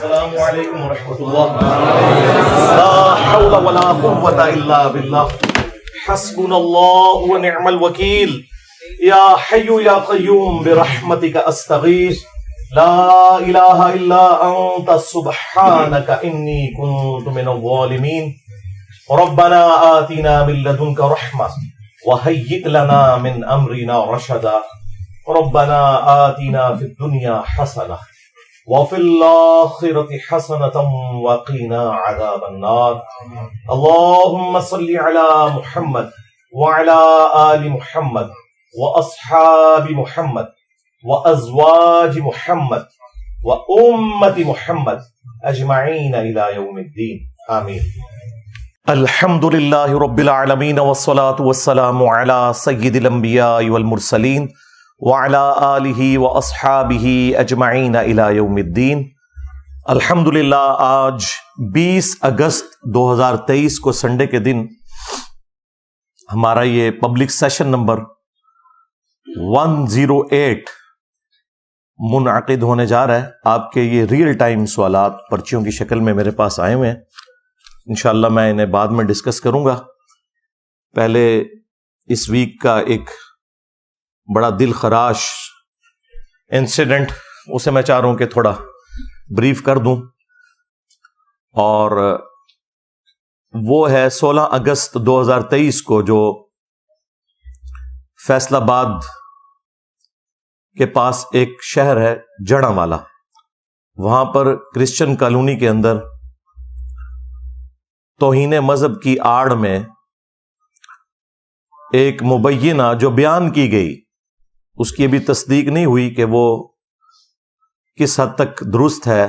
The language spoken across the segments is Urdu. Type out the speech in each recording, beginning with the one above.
السلام علیکم ورحمۃ اللہ. لا حول ولا قوة الا باللہ. حسبنا اللہ ونعم الوکیل. یا حی یا قیوم برحمتک استغیث. لا الہ الا انت سبحانک انی کنت من الظالمین. ربنا آتنا من لدنک رحمہ وہیئ لنا من امرنا رشدا. ربنا آتنا فی الدنیا حسنہ وفی الآخرة حسنة وقنا عذاب النار. اللهم صل على محمد وعلى آل محمد وأصحاب محمد وأزواج محمد وأمة محمد أجمعين إلى يوم الدين. آمين. الحمد لله رب العالمين والصلاة والسلام على سيد الأنبياء والمرسلين وعلى آلہ واصحابہ اجمعین الی یوم الدین. الحمدللہ آج 20 اگست 2023 کو سنڈے کے دن ہمارا یہ پبلک سیشن نمبر 108 منعقد ہونے جا رہا ہے. آپ کے یہ ریئل ٹائم سوالات پرچیوں کی شکل میں میرے پاس آئے ہوئے ہیں. انشاءاللہ میں انہیں بعد میں ڈسکس کروں گا. پہلے اس ویک کا ایک بڑا دل خراش انسیڈنٹ اسے میں چاہ رہا ہوں کہ تھوڑا بریف کر دوں، اور وہ ہے 16 اگست 2023 کو جو فیصل آباد کے پاس ایک شہر ہے جڑاں والا، وہاں پر کرسچن کالونی کے اندر توہین مذہب کی آڑ میں ایک مبینہ جو بیان کی گئی، اس کی ابھی تصدیق نہیں ہوئی کہ وہ کس حد تک درست ہے،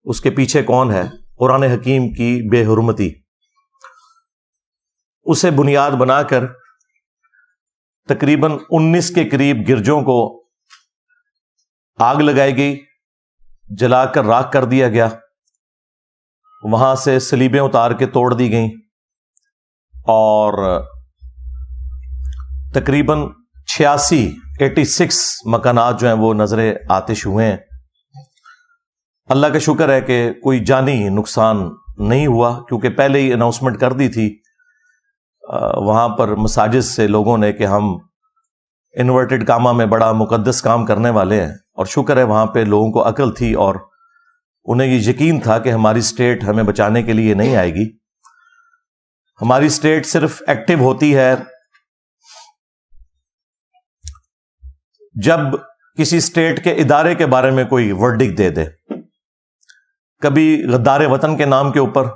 اس کے پیچھے کون ہے، قرآن حکیم کی بے حرمتی، اسے بنیاد بنا کر تقریباً 19 کے قریب گرجوں کو آگ لگائی گئی، جلا کر راکھ کر دیا گیا، وہاں سے صلیبیں اتار کے توڑ دی گئیں، اور تقریباً 86 مکانات جو ہیں وہ نظر آتش ہوئے ہیں. اللہ کا شکر ہے کہ کوئی جانی نقصان نہیں ہوا، کیونکہ پہلے ہی اناؤنسمنٹ کر دی تھی وہاں پر مساجد سے لوگوں نے کہ ہم انورٹڈ کاما میں بڑا مقدس کام کرنے والے ہیں، اور شکر ہے وہاں پہ لوگوں کو عقل تھی اور انہیں یہ یقین تھا کہ ہماری اسٹیٹ ہمیں بچانے کے لیے نہیں آئے گی. ہماری اسٹیٹ صرف ایکٹیو ہوتی ہے جب کسی اسٹیٹ کے ادارے کے بارے میں کوئی ورڈکٹ دے دے، کبھی غدار وطن کے نام کے اوپر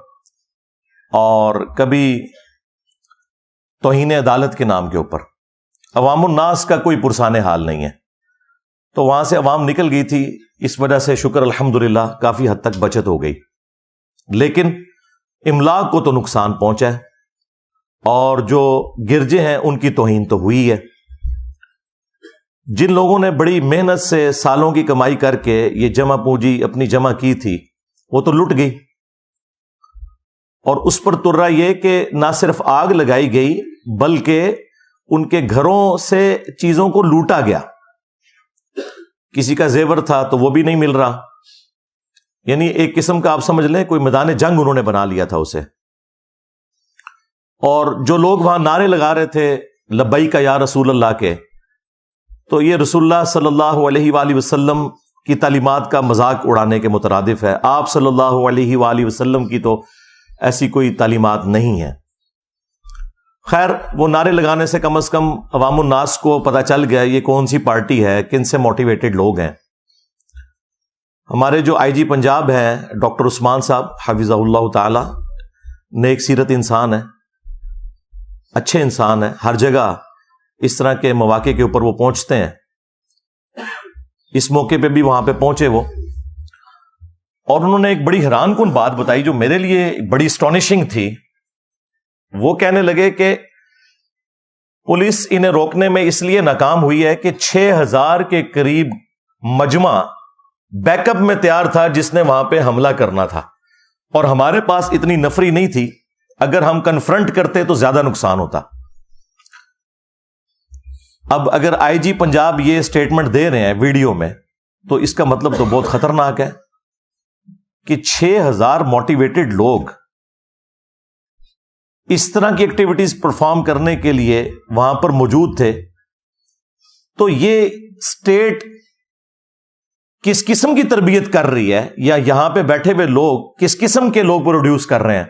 اور کبھی توہین عدالت کے نام کے اوپر. عوام الناس کا کوئی پرسان حال نہیں ہے، تو وہاں سے عوام نکل گئی تھی. اس وجہ سے شکر الحمدللہ کافی حد تک بچت ہو گئی، لیکن املاک کو تو نقصان پہنچا ہے، اور جو گرجے ہیں ان کی توہین تو ہوئی ہے. جن لوگوں نے بڑی محنت سے سالوں کی کمائی کر کے یہ جمع پونجی اپنی جمع کی تھی، وہ تو لٹ گئی، اور اس پر ترا یہ کہ نہ صرف آگ لگائی گئی بلکہ ان کے گھروں سے چیزوں کو لوٹا گیا. کسی کا زیور تھا تو وہ بھی نہیں مل رہا، یعنی ایک قسم کا آپ سمجھ لیں کوئی میدان جنگ انہوں نے بنا لیا تھا اسے. اور جو لوگ وہاں نعرے لگا رہے تھے لبیک یا رسول اللہ کے، تو یہ رسول اللہ صلی اللہ علیہ وآلہ وسلم کی تعلیمات کا مذاق اڑانے کے مترادف ہے. آپ صلی اللہ علیہ وآلہ وسلم کی تو ایسی کوئی تعلیمات نہیں ہے. خیر، وہ نعرے لگانے سے کم از کم عوام الناس کو پتہ چل گیا یہ کون سی پارٹی ہے، کن سے موٹیویٹڈ لوگ ہیں. ہمارے جو آئی جی پنجاب ہیں ڈاکٹر عثمان صاحب حفظہ اللہ تعالی، نیک سیرت انسان ہے، اچھے انسان ہیں، ہر جگہ اس طرح کے مواقع کے اوپر وہ پہنچتے ہیں. اس موقع پہ بھی وہاں پہ پہنچے وہ، اور انہوں نے ایک بڑی حیران کن بات بتائی جو میرے لیے بڑی اسٹانشنگ تھی. وہ کہنے لگے کہ پولیس انہیں روکنے میں اس لیے ناکام ہوئی ہے کہ 6000 کے قریب مجمع بیک اپ میں تیار تھا جس نے وہاں پہ حملہ کرنا تھا، اور ہمارے پاس اتنی نفری نہیں تھی. اگر ہم کنفرنٹ کرتے تو زیادہ نقصان ہوتا. اب اگر آئی جی پنجاب یہ سٹیٹمنٹ دے رہے ہیں ویڈیو میں، تو اس کا مطلب تو بہت خطرناک ہے. کہ 6,000 موٹیویٹڈ لوگ اس طرح کی ایکٹیویٹیز پرفارم کرنے کے لیے وہاں پر موجود تھے، تو یہ اسٹیٹ کس قسم کی تربیت کر رہی ہے، یا یہاں پہ بیٹھے ہوئے لوگ کس قسم کے لوگ پروڈیوس کر رہے ہیں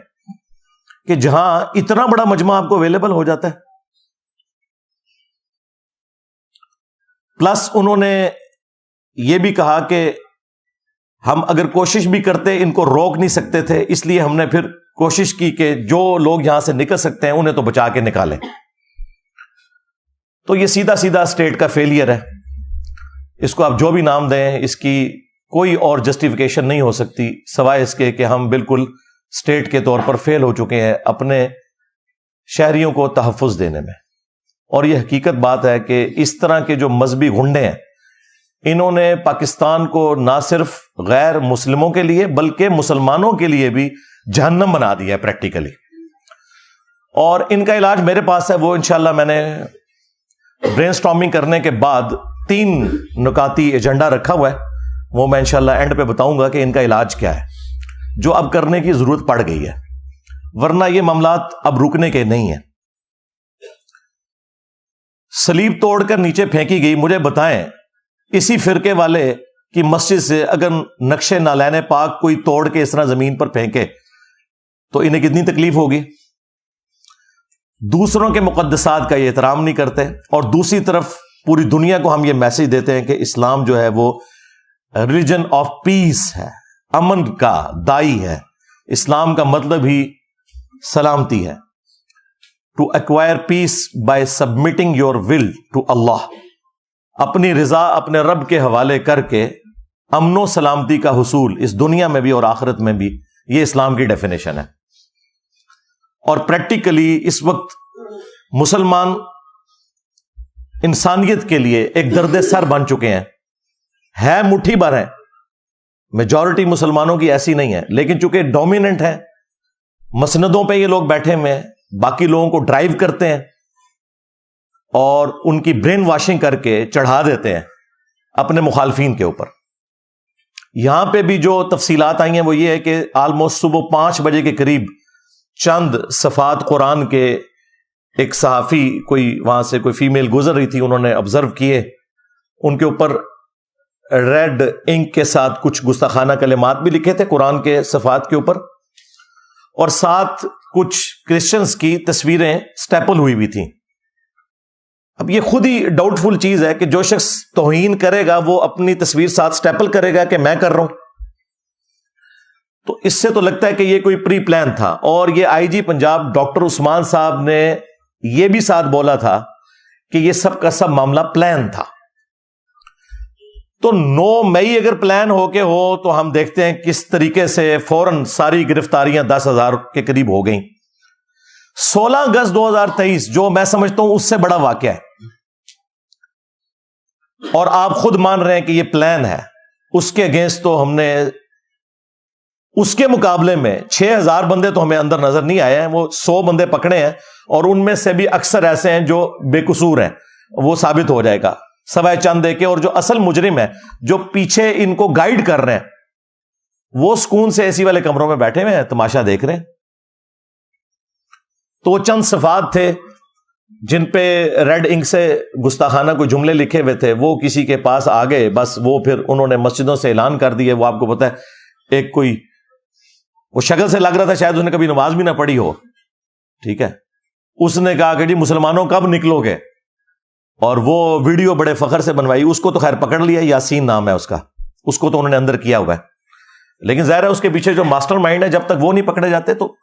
کہ جہاں اتنا بڑا مجمع آپ کو اویلیبل ہو جاتا ہے. پلس انہوں نے یہ بھی کہا کہ ہم اگر کوشش بھی کرتے ان کو روک نہیں سکتے تھے، اس لیے ہم نے پھر کوشش کی کہ جو لوگ یہاں سے نکل سکتے ہیں انہیں تو بچا کے نکالیں. تو یہ سیدھا سیدھا اسٹیٹ کا فیلئر ہے. اس کو آپ جو بھی نام دیں، اس کی کوئی اور جسٹیفیکیشن نہیں ہو سکتی سوائے اس کے کہ ہم بالکل اسٹیٹ کے طور پر فیل ہو چکے ہیں اپنے شہریوں کو تحفظ دینے میں. اور یہ حقیقت بات ہے کہ اس طرح کے جو مذہبی غنڈے ہیں، انہوں نے پاکستان کو نہ صرف غیر مسلموں کے لیے بلکہ مسلمانوں کے لیے بھی جہنم بنا دیا ہے پریکٹیکلی. اور ان کا علاج میرے پاس ہے، وہ انشاءاللہ میں نے برین سٹارمنگ کرنے کے بعد 3 نکاتی ایجنڈا رکھا ہوا ہے، وہ میں انشاءاللہ اینڈ پہ بتاؤں گا کہ ان کا علاج کیا ہے، جو اب کرنے کی ضرورت پڑ گئی ہے، ورنہ یہ معاملات اب رکنے کے نہیں ہیں. صلیب توڑ کر نیچے پھینکی گئی. مجھے بتائیں اسی فرقے والے کی مسجد سے اگر نقش نالین پاک کوئی توڑ کے اس طرح زمین پر پھینکے تو انہیں کتنی تکلیف ہوگی. دوسروں کے مقدسات کا یہ احترام نہیں کرتے، اور دوسری طرف پوری دنیا کو ہم یہ میسج دیتے ہیں کہ اسلام جو ہے وہ ریلیجن آف پیس ہے، امن کا دائی ہے. اسلام کا مطلب ہی سلامتی ہے. To acquire peace by submitting your will to Allah, اپنی رضا اپنے رب کے حوالے کر کے امن و سلامتی کا حصول اس دنیا میں بھی اور آخرت میں بھی، یہ اسلام کی ڈیفینیشن ہے. اور پریکٹیکلی اس وقت مسلمان انسانیت کے لیے ایک درد سر بن چکے ہیں. ہے مٹھی بھر ہیں، میجورٹی مسلمانوں کی ایسی نہیں ہے، لیکن چونکہ ڈومیننٹ ہے، مسندوں پہ یہ لوگ بیٹھے ہوئے ہیں، باقی لوگوں کو ڈرائیو کرتے ہیں اور ان کی برین واشنگ کر کے چڑھا دیتے ہیں اپنے مخالفین کے اوپر. یہاں پہ بھی جو تفصیلات آئی ہیں وہ یہ ہے کہ آلموسٹ صبح 5 بجے کے قریب چند صفحات قرآن کے ایک صحافی کوئی وہاں سے کوئی فیمیل گزر رہی تھی، انہوں نے آبزرو کیے، ان کے اوپر ریڈ انک کے ساتھ کچھ گستاخانہ کلمات بھی لکھے تھے قرآن کے صفحات کے اوپر، اور ساتھ کچھ کرسچنز کی تصویریں سٹیپل ہوئی ہوئی تھیں. اب یہ خود ہی ڈاؤٹ فل چیز ہے کہ جو شخص توہین کرے گا وہ اپنی تصویر ساتھ سٹیپل کرے گا کہ میں کر رہا ہوں. تو اس سے تو لگتا ہے کہ یہ کوئی پری پلان تھا. اور یہ آئی جی پنجاب ڈاکٹر عثمان صاحب نے یہ بھی ساتھ بولا تھا کہ یہ سب کا سب معاملہ پلان تھا. تو 9 مئی اگر پلان ہو کے ہو تو ہم دیکھتے ہیں کس طریقے سے فوراً ساری گرفتاریاں 10,000 کے قریب ہو گئیں. 16 اگست 2023 جو میں سمجھتا ہوں اس سے بڑا واقعہ ہے، اور آپ خود مان رہے ہیں کہ یہ پلان ہے. اس کے اگینسٹ تو ہم نے اس کے مقابلے میں 6,000 بندے تو ہمیں اندر نظر نہیں آئے ہیں، وہ 100 بندے پکڑے ہیں، اور ان میں سے بھی اکثر ایسے ہیں جو بے قصور ہیں، وہ ثابت ہو جائے گا سوائے چند دے کے. اور جو اصل مجرم ہے جو پیچھے ان کو گائیڈ کر رہے ہیں وہ سکون سے اے سی والے کمروں میں بیٹھے ہوئے ہیں، تماشا دیکھ رہے ہیں. تو وہ چند صفحات تھے جن پہ ریڈ انک سے گستاخانہ کوئی جملے لکھے ہوئے تھے، وہ کسی کے پاس آ گئے، بس وہ پھر انہوں نے مسجدوں سے اعلان کر دیے. وہ آپ کو پتا ہے ایک کوئی وہ شکل سے لگ رہا تھا شاید اس نے کبھی نماز بھی نہ پڑھی ہو، ٹھیک ہے، اس نے کہا کہ جی مسلمانوں کب نکلو گے، اور وہ ویڈیو بڑے فخر سے بنوائی. اس کو تو خیر پکڑ لیا، یاسین نام ہے اس کا، اس کو تو انہوں نے اندر کیا ہوا ہے، لیکن ظاہر ہے اس کے پیچھے جو ماسٹر مائنڈ ہے جب تک وہ نہیں پکڑے جاتے تو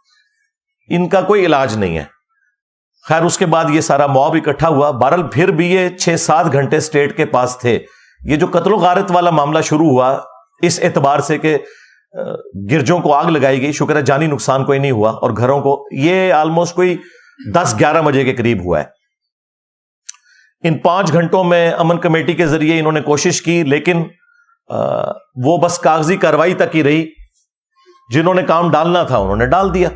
ان کا کوئی علاج نہیں ہے. خیر اس کے بعد یہ سارا موب اکٹھا ہوا. بہرحال پھر بھی یہ 6-7 گھنٹے اسٹیٹ کے پاس تھے. یہ جو قتل و غارت والا معاملہ شروع ہوا اس اعتبار سے کہ گرجوں کو آگ لگائی گئی، شکر ہے جانی نقصان کوئی نہیں ہوا، اور گھروں کو، یہ آلموسٹ کوئی 10-11 بجے کے قریب ہوا ہے. ان 5 گھنٹوں میں امن کمیٹی کے ذریعے انہوں نے کوشش کی، لیکن وہ بس کاغذی کارروائی تک ہی رہی. جنہوں نے کام ڈالنا تھا انہوں نے ڈال دیا.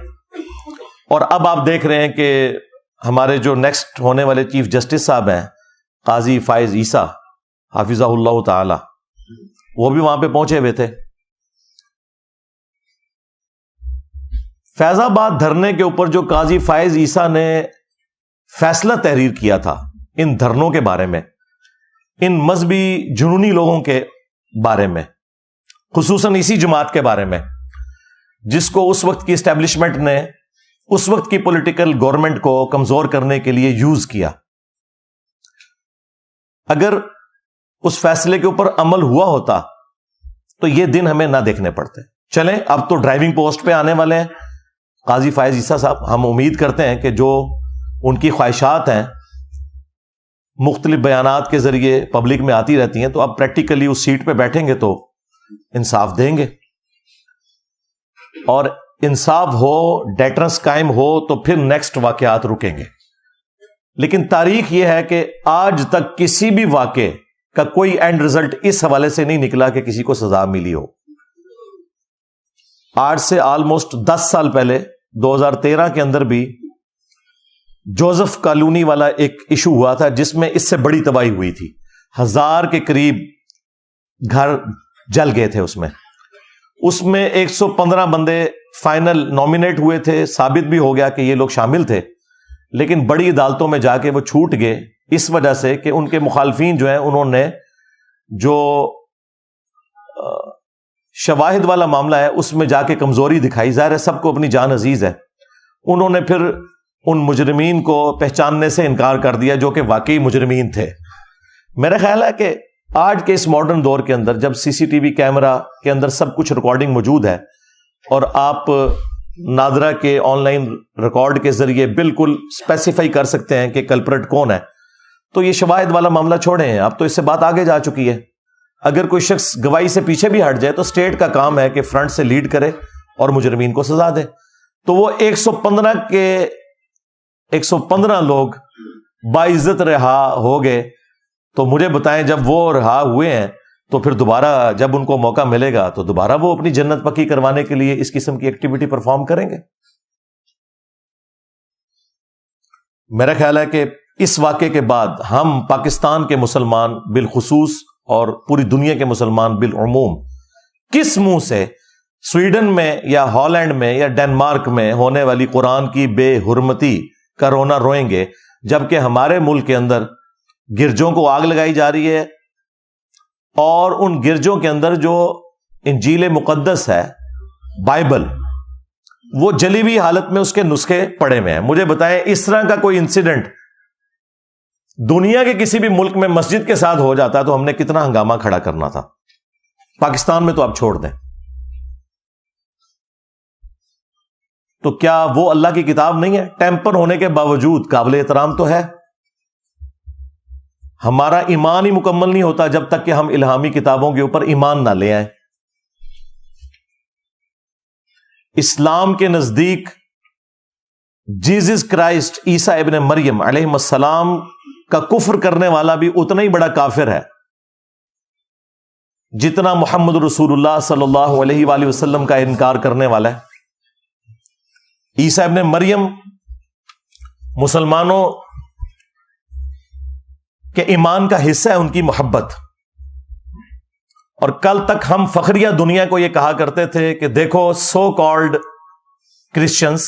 اور اب آپ دیکھ رہے ہیں کہ ہمارے جو نیکسٹ ہونے والے چیف جسٹس صاحب ہیں قاضی فائز عیسیٰ حافظہ اللہ تعالی، وہ بھی وہاں پہ پہنچے ہوئے تھے. فیض آباد دھرنے کے اوپر جو قاضی فائز عیسیٰ نے فیصلہ تحریر کیا تھا ان دھرنوں کے بارے میں، ان مذہبی جنونی لوگوں کے بارے میں، خصوصاً اسی جماعت کے بارے میں جس کو اس وقت کی اسٹیبلشمنٹ نے اس وقت کی پولیٹیکل گورنمنٹ کو کمزور کرنے کے لیے یوز کیا، اگر اس فیصلے کے اوپر عمل ہوا ہوتا تو یہ دن ہمیں نہ دیکھنے پڑتے۔ چلیں اب تو ڈرائیونگ پوسٹ پہ آنے والے ہیں قاضی فائز عیسیٰ صاحب، ہم امید کرتے ہیں کہ جو ان کی خواہشات ہیں مختلف بیانات کے ذریعے پبلک میں آتی رہتی ہیں، تو اب پریکٹیکلی اس سیٹ پہ بیٹھیں گے تو انصاف دیں گے، اور انصاف ہو، ڈیٹرنس قائم ہو تو پھر نیکسٹ واقعات رکیں گے۔ لیکن تاریخ یہ ہے کہ آج تک کسی بھی واقعے کا کوئی اینڈ رزلٹ اس حوالے سے نہیں نکلا کہ کسی کو سزا ملی ہو۔ آج سے آلموسٹ 10 سال پہلے 2013 کے اندر بھی جوزف کالونی والا ایک ایشو ہوا تھا جس میں اس سے بڑی تباہی ہوئی تھی، 1000 کے قریب گھر جل گئے تھے۔ اس میں 115 بندے فائنل نامینیٹ ہوئے تھے، ثابت بھی ہو گیا کہ یہ لوگ شامل تھے، لیکن بڑی عدالتوں میں جا کے وہ چھوٹ گئے اس وجہ سے کہ ان کے مخالفین جو ہیں انہوں نے جو شواہد والا معاملہ ہے اس میں جا کے کمزوری دکھائی۔ ظاہر ہے سب کو اپنی جان عزیز ہے، انہوں نے پھر ان مجرمین کو پہچاننے سے انکار کر دیا جو کہ واقعی مجرمین تھے۔ میرا خیال ہے کہ آج کے اس ماڈرن دور کے اندر جب سی سی ٹی وی کیمرہ کے اندر سب کچھ ریکارڈنگ موجود ہے اور آپ نادرا کے آن لائن ریکارڈ کے ذریعے بالکل اسپیسیفائی کر سکتے ہیں کہ کلپریٹ کون ہے، تو یہ شواہد والا معاملہ چھوڑے ہیں، اب تو اس سے بات آگے جا چکی ہے۔ اگر کوئی شخص گواہی سے پیچھے بھی ہٹ جائے تو اسٹیٹ کا کام ہے کہ فرنٹ سے لیڈ کرے اور مجرمین کو سزا دے۔ تو وہ 115 لوگ باعزت رہا ہو گئے، تو مجھے بتائیں جب وہ رہا ہوئے ہیں تو پھر دوبارہ جب ان کو موقع ملے گا تو دوبارہ وہ اپنی جنت پکی کروانے کے لیے اس قسم کی ایکٹیویٹی پرفارم کریں گے۔ میرا خیال ہے کہ اس واقعے کے بعد ہم پاکستان کے مسلمان بالخصوص اور پوری دنیا کے مسلمان بالعموم کس منہ سے سویڈن میں یا ہالینڈ میں یا ڈنمارک میں ہونے والی قرآن کی بے حرمتی کا رونا روئیں گے، جبکہ ہمارے ملک کے اندر گرجوں کو آگ لگائی جا رہی ہے اور ان گرجوں کے اندر جو انجیل مقدس ہے، بائبل، وہ جلی ہوئی حالت میں اس کے نسخے پڑے ہوئے ہیں۔ مجھے بتائیں اس طرح کا کوئی انسیڈنٹ دنیا کے کسی بھی ملک میں مسجد کے ساتھ ہو جاتا تو ہم نے کتنا ہنگامہ کھڑا کرنا تھا۔ پاکستان میں تو آپ چھوڑ دیں، تو کیا وہ اللہ کی کتاب نہیں ہے؟ ٹیمپر ہونے کے باوجود قابل احترام تو ہے۔ ہمارا ایمان ہی مکمل نہیں ہوتا جب تک کہ ہم الہامی کتابوں کے اوپر ایمان نہ لے آئیں۔ اسلام کے نزدیک جیزس کرائسٹ عیسیٰ ابن مریم علیہ السلام کا کفر کرنے والا بھی اتنا ہی بڑا کافر ہے جتنا محمد رسول اللہ صلی اللہ علیہ وآلہ وسلم کا انکار کرنے والا ہے۔ عیسیٰ ابن مریم مسلمانوں کے ایمان کا حصہ ہے، ان کی محبت۔ اور کل تک ہم فخریہ دنیا کو یہ کہا کرتے تھے کہ دیکھو سو کالڈ کرسچنز،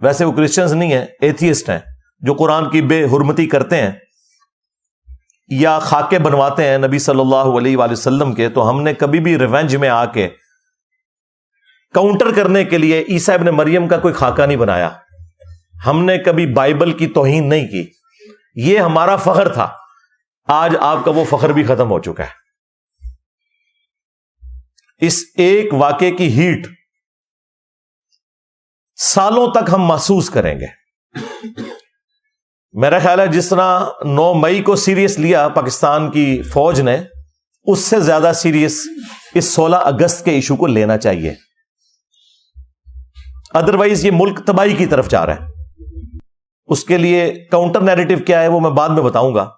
ویسے وہ کرسچنز نہیں ہیں، ایتھیسٹ ہیں، جو قرآن کی بے حرمتی کرتے ہیں یا خاکے بنواتے ہیں نبی صلی اللہ علیہ وآلہ وسلم کے، تو ہم نے کبھی بھی ریونج میں آ کے کاؤنٹر کرنے کے لیے عیسیٰ ابن مریم کا کوئی خاکہ نہیں بنایا، ہم نے کبھی بائبل کی توہین نہیں کی، یہ ہمارا فخر تھا۔ آج آپ کا وہ فخر بھی ختم ہو چکا ہے۔ اس ایک واقعے کی ہیٹ سالوں تک ہم محسوس کریں گے۔ میرا خیال ہے جس طرح 9 مئی کو سیریس لیا پاکستان کی فوج نے، اس سے زیادہ سیریس اس 16 اگست کے ایشو کو لینا چاہیے، ادروائز یہ ملک تباہی کی طرف جا رہا ہے۔ اس کے لیے کاؤنٹر نیریٹو کیا ہے وہ میں بعد میں بتاؤں گا،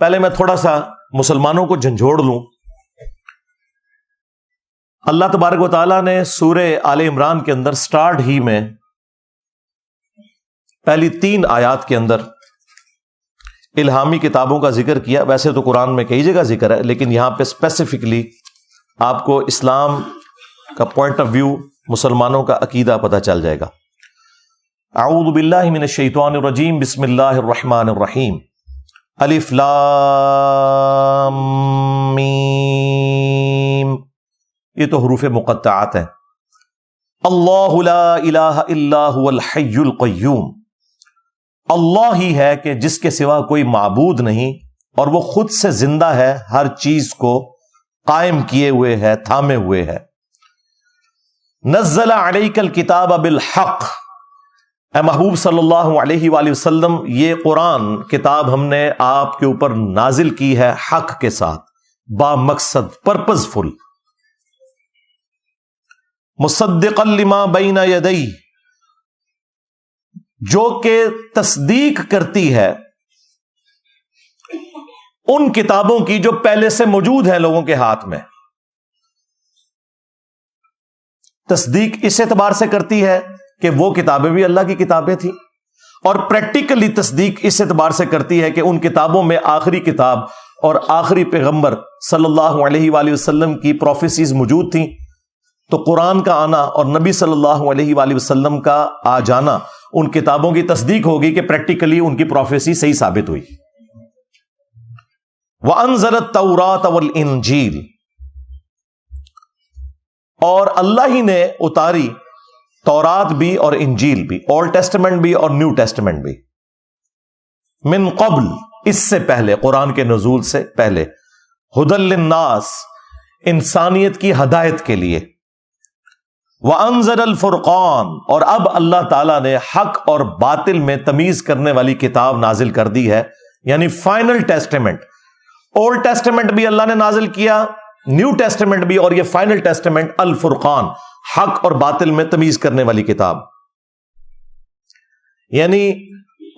پہلے میں تھوڑا سا مسلمانوں کو جھنجھوڑ لوں۔ اللہ تبارک و تعالیٰ نے سورہ آل عمران کے اندر سٹارٹ ہی میں پہلی 3 آیات کے اندر الہامی کتابوں کا ذکر کیا۔ ویسے تو قرآن میں کئی جگہ ذکر ہے، لیکن یہاں پہ اسپیسیفکلی آپ کو اسلام کا پوائنٹ آف ویو، مسلمانوں کا عقیدہ پتہ چل جائے گا۔ اعوذ باللہ من الشیطان الرجیم، بسم اللہ الرحمن الرحیم، الف لام میم، یہ تو حروف مقطعات ہیں۔ اللہ لا الہ الا هو الحی القیوم، اللہ ہی ہے کہ جس کے سوا کوئی معبود نہیں، اور وہ خود سے زندہ ہے، ہر چیز کو قائم کیے ہوئے ہے، تھامے ہوئے ہے۔ نزل علیک الکتاب بالحق، اے محبوب صلی اللہ علیہ وآلہ وسلم، یہ قرآن کتاب ہم نے آپ کے اوپر نازل کی ہے حق کے ساتھ، با مقصد، پرپز فل، مصدقا لما بین یدیہ، جو کہ تصدیق کرتی ہے ان کتابوں کی جو پہلے سے موجود ہیں لوگوں کے ہاتھ میں۔ تصدیق اس اعتبار سے کرتی ہے کہ وہ کتابیں بھی اللہ کی کتابیں تھیں، اور پریکٹیکلی تصدیق اس اعتبار سے کرتی ہے کہ ان کتابوں میں آخری کتاب اور آخری پیغمبر صلی اللہ علیہ وآلہ وسلم کی پروفیسیز موجود تھیں، تو قرآن کا آنا اور نبی صلی اللہ علیہ وآلہ وسلم کا آ جانا ان کتابوں کی تصدیق ہوگی کہ پریکٹیکلی ان کی پروفیسی صحیح ثابت ہوئی۔ وَأَنزَلَ التَّوْرَاةَ وَالْإِنجِيلَ، اور اللہ ہی نے اتاری تورات بھی اور انجیل بھی، اولڈ ٹیسٹمنٹ بھی اور نیو ٹیسٹمنٹ بھی، من قبل، اس سے پہلے، قرآن کے نزول سے پہلے، ہدی للناس، انسانیت کی ہدایت کے لیے، وَأَنزَلَ الْفُرْقَانَ، اور اب اللہ تعالیٰ نے حق اور باطل میں تمیز کرنے والی کتاب نازل کر دی ہے، یعنی فائنل ٹیسٹمنٹ۔ اولڈ ٹیسٹمنٹ بھی اللہ نے نازل کیا، نیو ٹیسٹمنٹ بھی، اور یہ فائنل ٹیسٹمنٹ الفرقان، حق اور باطل میں تمیز کرنے والی کتاب، یعنی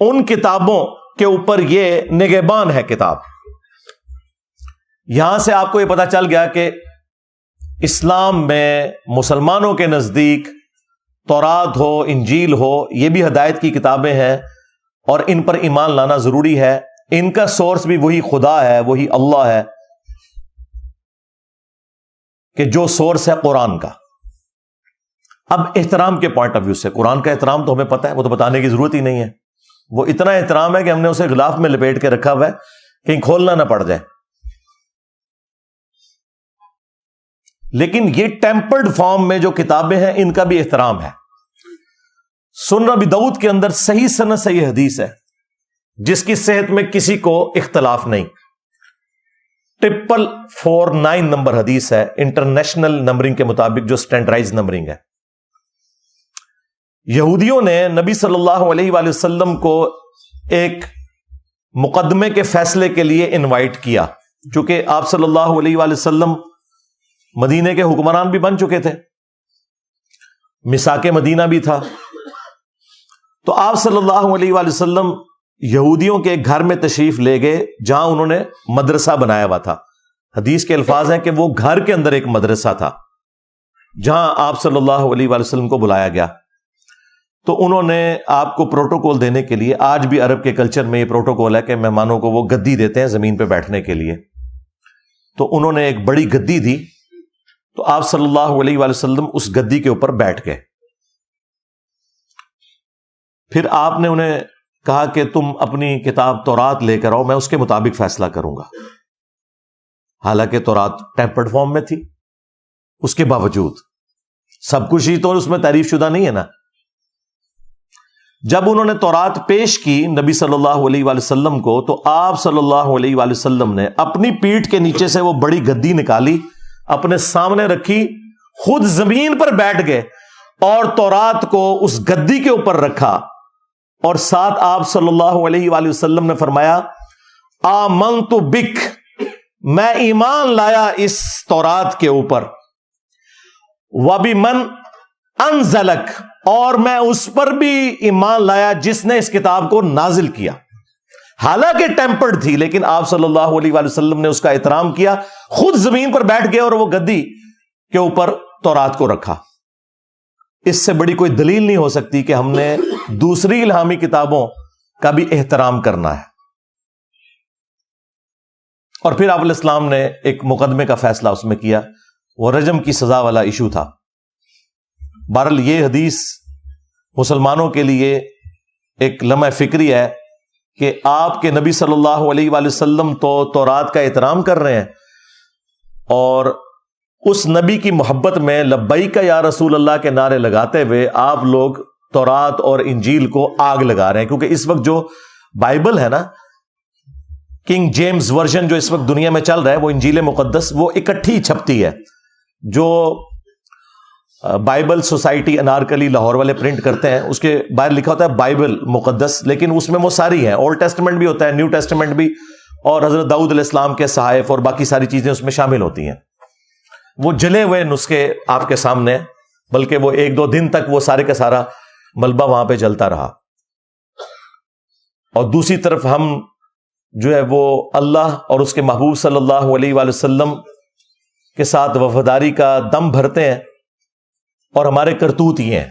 ان کتابوں کے اوپر یہ نگہبان ہے کتاب۔ یہاں سے آپ کو یہ پتا چل گیا کہ اسلام میں مسلمانوں کے نزدیک تورات ہو، انجیل ہو، یہ بھی ہدایت کی کتابیں ہیں، اور ان پر ایمان لانا ضروری ہے۔ ان کا سورس بھی وہی خدا ہے، وہی اللہ ہے، کہ جو سورس ہے قرآن کا۔ اب احترام کے پوائنٹ آف ویو سے، قرآن کا احترام تو ہمیں پتہ ہے، وہ تو بتانے کی ضرورت ہی نہیں ہے، وہ اتنا احترام ہے کہ ہم نے اسے غلاف میں لپیٹ کے رکھا ہوا ہے، کہیں کھولنا نہ پڑ جائے۔ لیکن یہ ٹیمپرڈ فارم میں جو کتابیں ہیں ان کا بھی احترام ہے۔ سنن ابی داؤد کے اندر صحیح سند سے یہ حدیث ہے، جس کی صحت میں کسی کو اختلاف نہیں، 449 نمبر حدیث ہے، انٹرنیشنل نمبرنگ کے مطابق، جو سٹینڈرڈائز نمبرنگ ہے۔ یہودیوں نے نبی صلی اللہ علیہ وآلہ وسلم کو ایک مقدمے کے فیصلے کے لیے انوائٹ کیا، چونکہ آپ صلی اللہ علیہ وآلہ وسلم مدینے کے حکمران بھی بن چکے تھے، میثاق مدینہ بھی تھا، تو آپ صلی اللہ علیہ وآلہ وسلم یہودیوں کے گھر میں تشریف لے گئے، جہاں انہوں نے مدرسہ بنایا ہوا تھا۔ حدیث کے الفاظ ہیں کہ وہ گھر کے اندر ایک مدرسہ تھا، جہاں آپ صلی اللہ علیہ وآلہ وسلم کو بلایا گیا۔ تو انہوں نے آپ کو پروٹوکول دینے کے لیے، آج بھی عرب کے کلچر میں یہ پروٹوکول ہے کہ مہمانوں کو وہ گدی دیتے ہیں زمین پہ بیٹھنے کے لیے، تو انہوں نے ایک بڑی گدی دی، تو آپ صلی اللہ علیہ وآلہ وسلم اس گدی کے اوپر بیٹھ گئے۔ پھر آپ نے انہیں کہا کہ تم اپنی کتاب تورات لے کر آؤ، میں اس کے مطابق فیصلہ کروں گا۔ حالانکہ تورات ٹیمپرڈ فارم میں تھی، اس کے باوجود سب کچھ ہی تو اس میں تعریف شدہ نہیں ہے نا۔ جب انہوں نے تورات پیش کی نبی صلی اللہ علیہ وآلہ وسلم کو، تو آپ صلی اللہ علیہ وآلہ وسلم نے اپنی پیٹھ کے نیچے سے وہ بڑی گدی نکالی، اپنے سامنے رکھی، خود زمین پر بیٹھ گئے اور تورات کو اس گدی کے اوپر رکھا، اور ساتھ آپ صلی اللہ علیہ وآلہ وسلم نے فرمایا آمنت بک، میں ایمان لایا اس تورات کے اوپر، وبمن انزلک، اور میں اس پر بھی ایمان لایا جس نے اس کتاب کو نازل کیا۔ حالانکہ ٹیمپرڈ تھی، لیکن آپ صلی اللہ علیہ وآلہ وسلم نے اس کا احترام کیا، خود زمین پر بیٹھ گئے اور وہ گدی کے اوپر تورات کو رکھا۔ اس سے بڑی کوئی دلیل نہیں ہو سکتی کہ ہم نے دوسری الہامی کتابوں کا بھی احترام کرنا ہے۔ اور پھر آپ علیہ السلام نے ایک مقدمے کا فیصلہ اس میں کیا، وہ رجم کی سزا والا ایشو تھا۔ بہرحال یہ حدیث مسلمانوں کے لیے ایک لمحہ فکری ہے کہ آپ کے نبی صلی اللہ علیہ وآلہ وسلم تو تورات کا احترام کر رہے ہیں، اور اس نبی کی محبت میں لبیک یا رسول اللہ کے نعرے لگاتے ہوئے آپ لوگ تورات اور انجیل کو آگ لگا رہے ہیں. کیونکہ اس وقت جو بائبل ہے نا، کنگ جیمز ورژن جو اس وقت دنیا میں چل رہا ہے، وہ انجیل مقدس، وہ اکٹھی چھپتی ہے. جو بائبل سوسائٹی انارکلی لاہور والے پرنٹ کرتے ہیں، اس کے باہر لکھا ہوتا ہے بائبل مقدس، لیکن اس میں وہ ساری ہیں، اولڈ ٹیسٹمنٹ بھی ہوتا ہے، نیو ٹیسٹمنٹ بھی، اور حضرت داؤد علیہ السلام کے صحائف اور باقی ساری چیزیں اس میں شامل ہوتی ہیں. وہ جلے ہوئے نسخے آپ کے سامنے، بلکہ وہ 1-2 دن تک وہ سارے کا سارا ملبہ وہاں پہ جلتا رہا. اور دوسری طرف ہم جو ہے وہ اللہ اور اس کے محبوب صلی اللہ علیہ وآلہ وسلم کے ساتھ وفاداری کا دم بھرتے ہیں، اور ہمارے کرتوت یہ ہیں.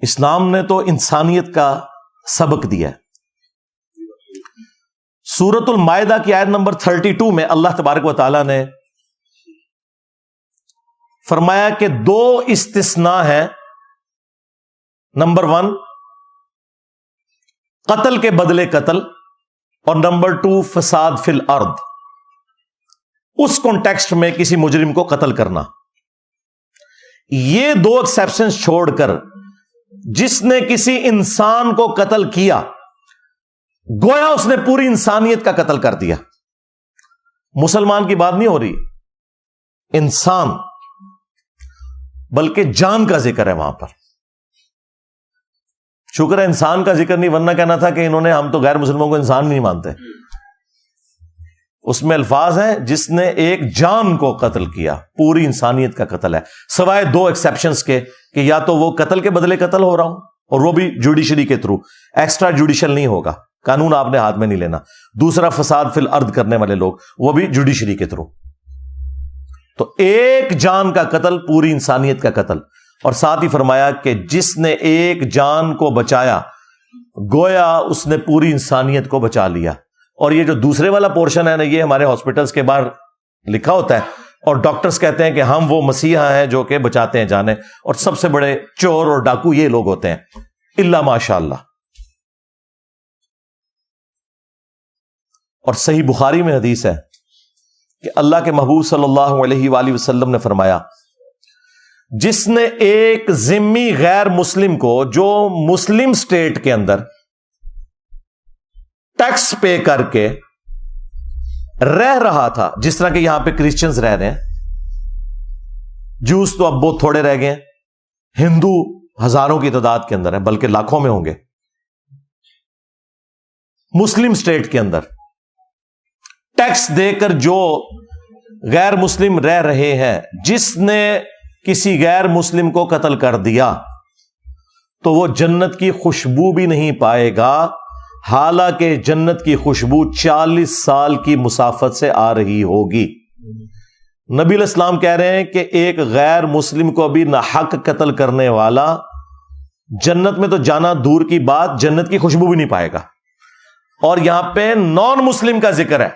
اسلام نے تو انسانیت کا سبق دیا ہے. سورۃ المائدہ کی آیت نمبر 32 میں اللہ تبارک و تعالیٰ نے فرمایا کہ 2 استثناء ہیں. نمبر 1 قتل کے بدلے قتل، اور نمبر 2 فساد فی الارض. اس کانٹیکسٹ میں کسی مجرم کو قتل کرنا. یہ 2 ایکسیپشنز چھوڑ کر جس نے کسی انسان کو قتل کیا، گویا اس نے پوری انسانیت کا قتل کر دیا. مسلمان کی بات نہیں ہو رہی، انسان، بلکہ جان کا ذکر ہے وہاں پر. شکر ہے انسان کا ذکر نہیں، ورنہ کہنا تھا کہ انہوں نے، ہم تو غیر مسلموں کو انسان نہیں مانتے. اس میں الفاظ ہیں جس نے ایک جان کو قتل کیا، پوری انسانیت کا قتل ہے، سوائے 2 ایکسیپشنز کے، کہ یا تو وہ قتل کے بدلے قتل ہو رہا ہوں، اور وہ بھی جوڈیشری کے تھرو، ایکسٹرا جوڈیشل نہیں ہوگا، قانون آپ نے ہاتھ میں نہیں لینا. دوسرا فساد فی الارض کرنے والے لوگ، وہ بھی جوڈیشری کے تھرو. تو ایک جان کا قتل، پوری انسانیت کا قتل. اور ساتھ ہی فرمایا کہ جس نے ایک جان کو بچایا، گویا اس نے پوری انسانیت کو بچا لیا. اور یہ جو دوسرے والا پورشن ہے نا، یہ ہمارے ہاسپٹلس کے باہر لکھا ہوتا ہے، اور ڈاکٹرز کہتے ہیں کہ ہم وہ مسیحا ہیں جو کہ بچاتے ہیں جانیں، اور سب سے بڑے چور اور ڈاکو یہ لوگ ہوتے ہیں، الا ماشاء اللہ. اور صحیح بخاری میں حدیث ہے کہ اللہ کے محبوب صلی اللہ علیہ وآلہ وسلم نے فرمایا، جس نے ایک ذمی غیر مسلم کو، جو مسلم سٹیٹ کے اندر ٹیکس پے کر کے رہ رہا تھا، جس طرح کہ یہاں پہ کرسچنز رہ رہے ہیں، جوز تو اب بہت تھوڑے رہ گئے ہیں، ہندو ہزاروں کی تعداد کے اندر ہیں، بلکہ لاکھوں میں ہوں گے. مسلم سٹیٹ کے اندر ٹیکس دے کر جو غیر مسلم رہ رہے ہیں، جس نے کسی غیر مسلم کو قتل کر دیا تو وہ جنت کی خوشبو بھی نہیں پائے گا، حالانکہ جنت کی خوشبو 40 سال کی مسافت سے آ رہی ہوگی. نبی علیہ السلام کہہ رہے ہیں کہ ایک غیر مسلم کو بھی ناحق قتل کرنے والا جنت میں تو جانا دور کی بات، جنت کی خوشبو بھی نہیں پائے گا. اور یہاں پہ نان مسلم کا ذکر ہے،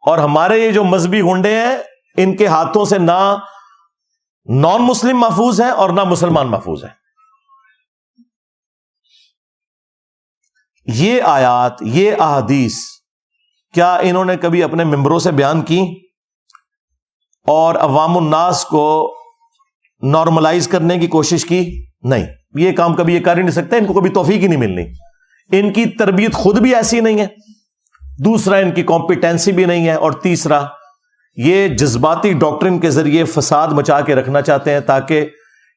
اور ہمارے یہ جو مذہبی گنڈے ہیں، ان کے ہاتھوں سے نہ نان مسلم محفوظ ہیں اور نہ مسلمان محفوظ ہیں. یہ آیات، یہ احادیث کیا انہوں نے کبھی اپنے ممبروں سے بیان کی اور عوام الناس کو نارملائز کرنے کی کوشش کی؟ نہیں، یہ کام کبھی یہ کر ہی نہیں سکتے، ان کو کبھی توفیق ہی نہیں ملنی. ان کی تربیت خود بھی ایسی نہیں ہے، دوسرا ان کی کمپیٹنسی بھی نہیں ہے، اور تیسرا یہ جذباتی ڈاکٹرن کے ذریعے فساد مچا کے رکھنا چاہتے ہیں تاکہ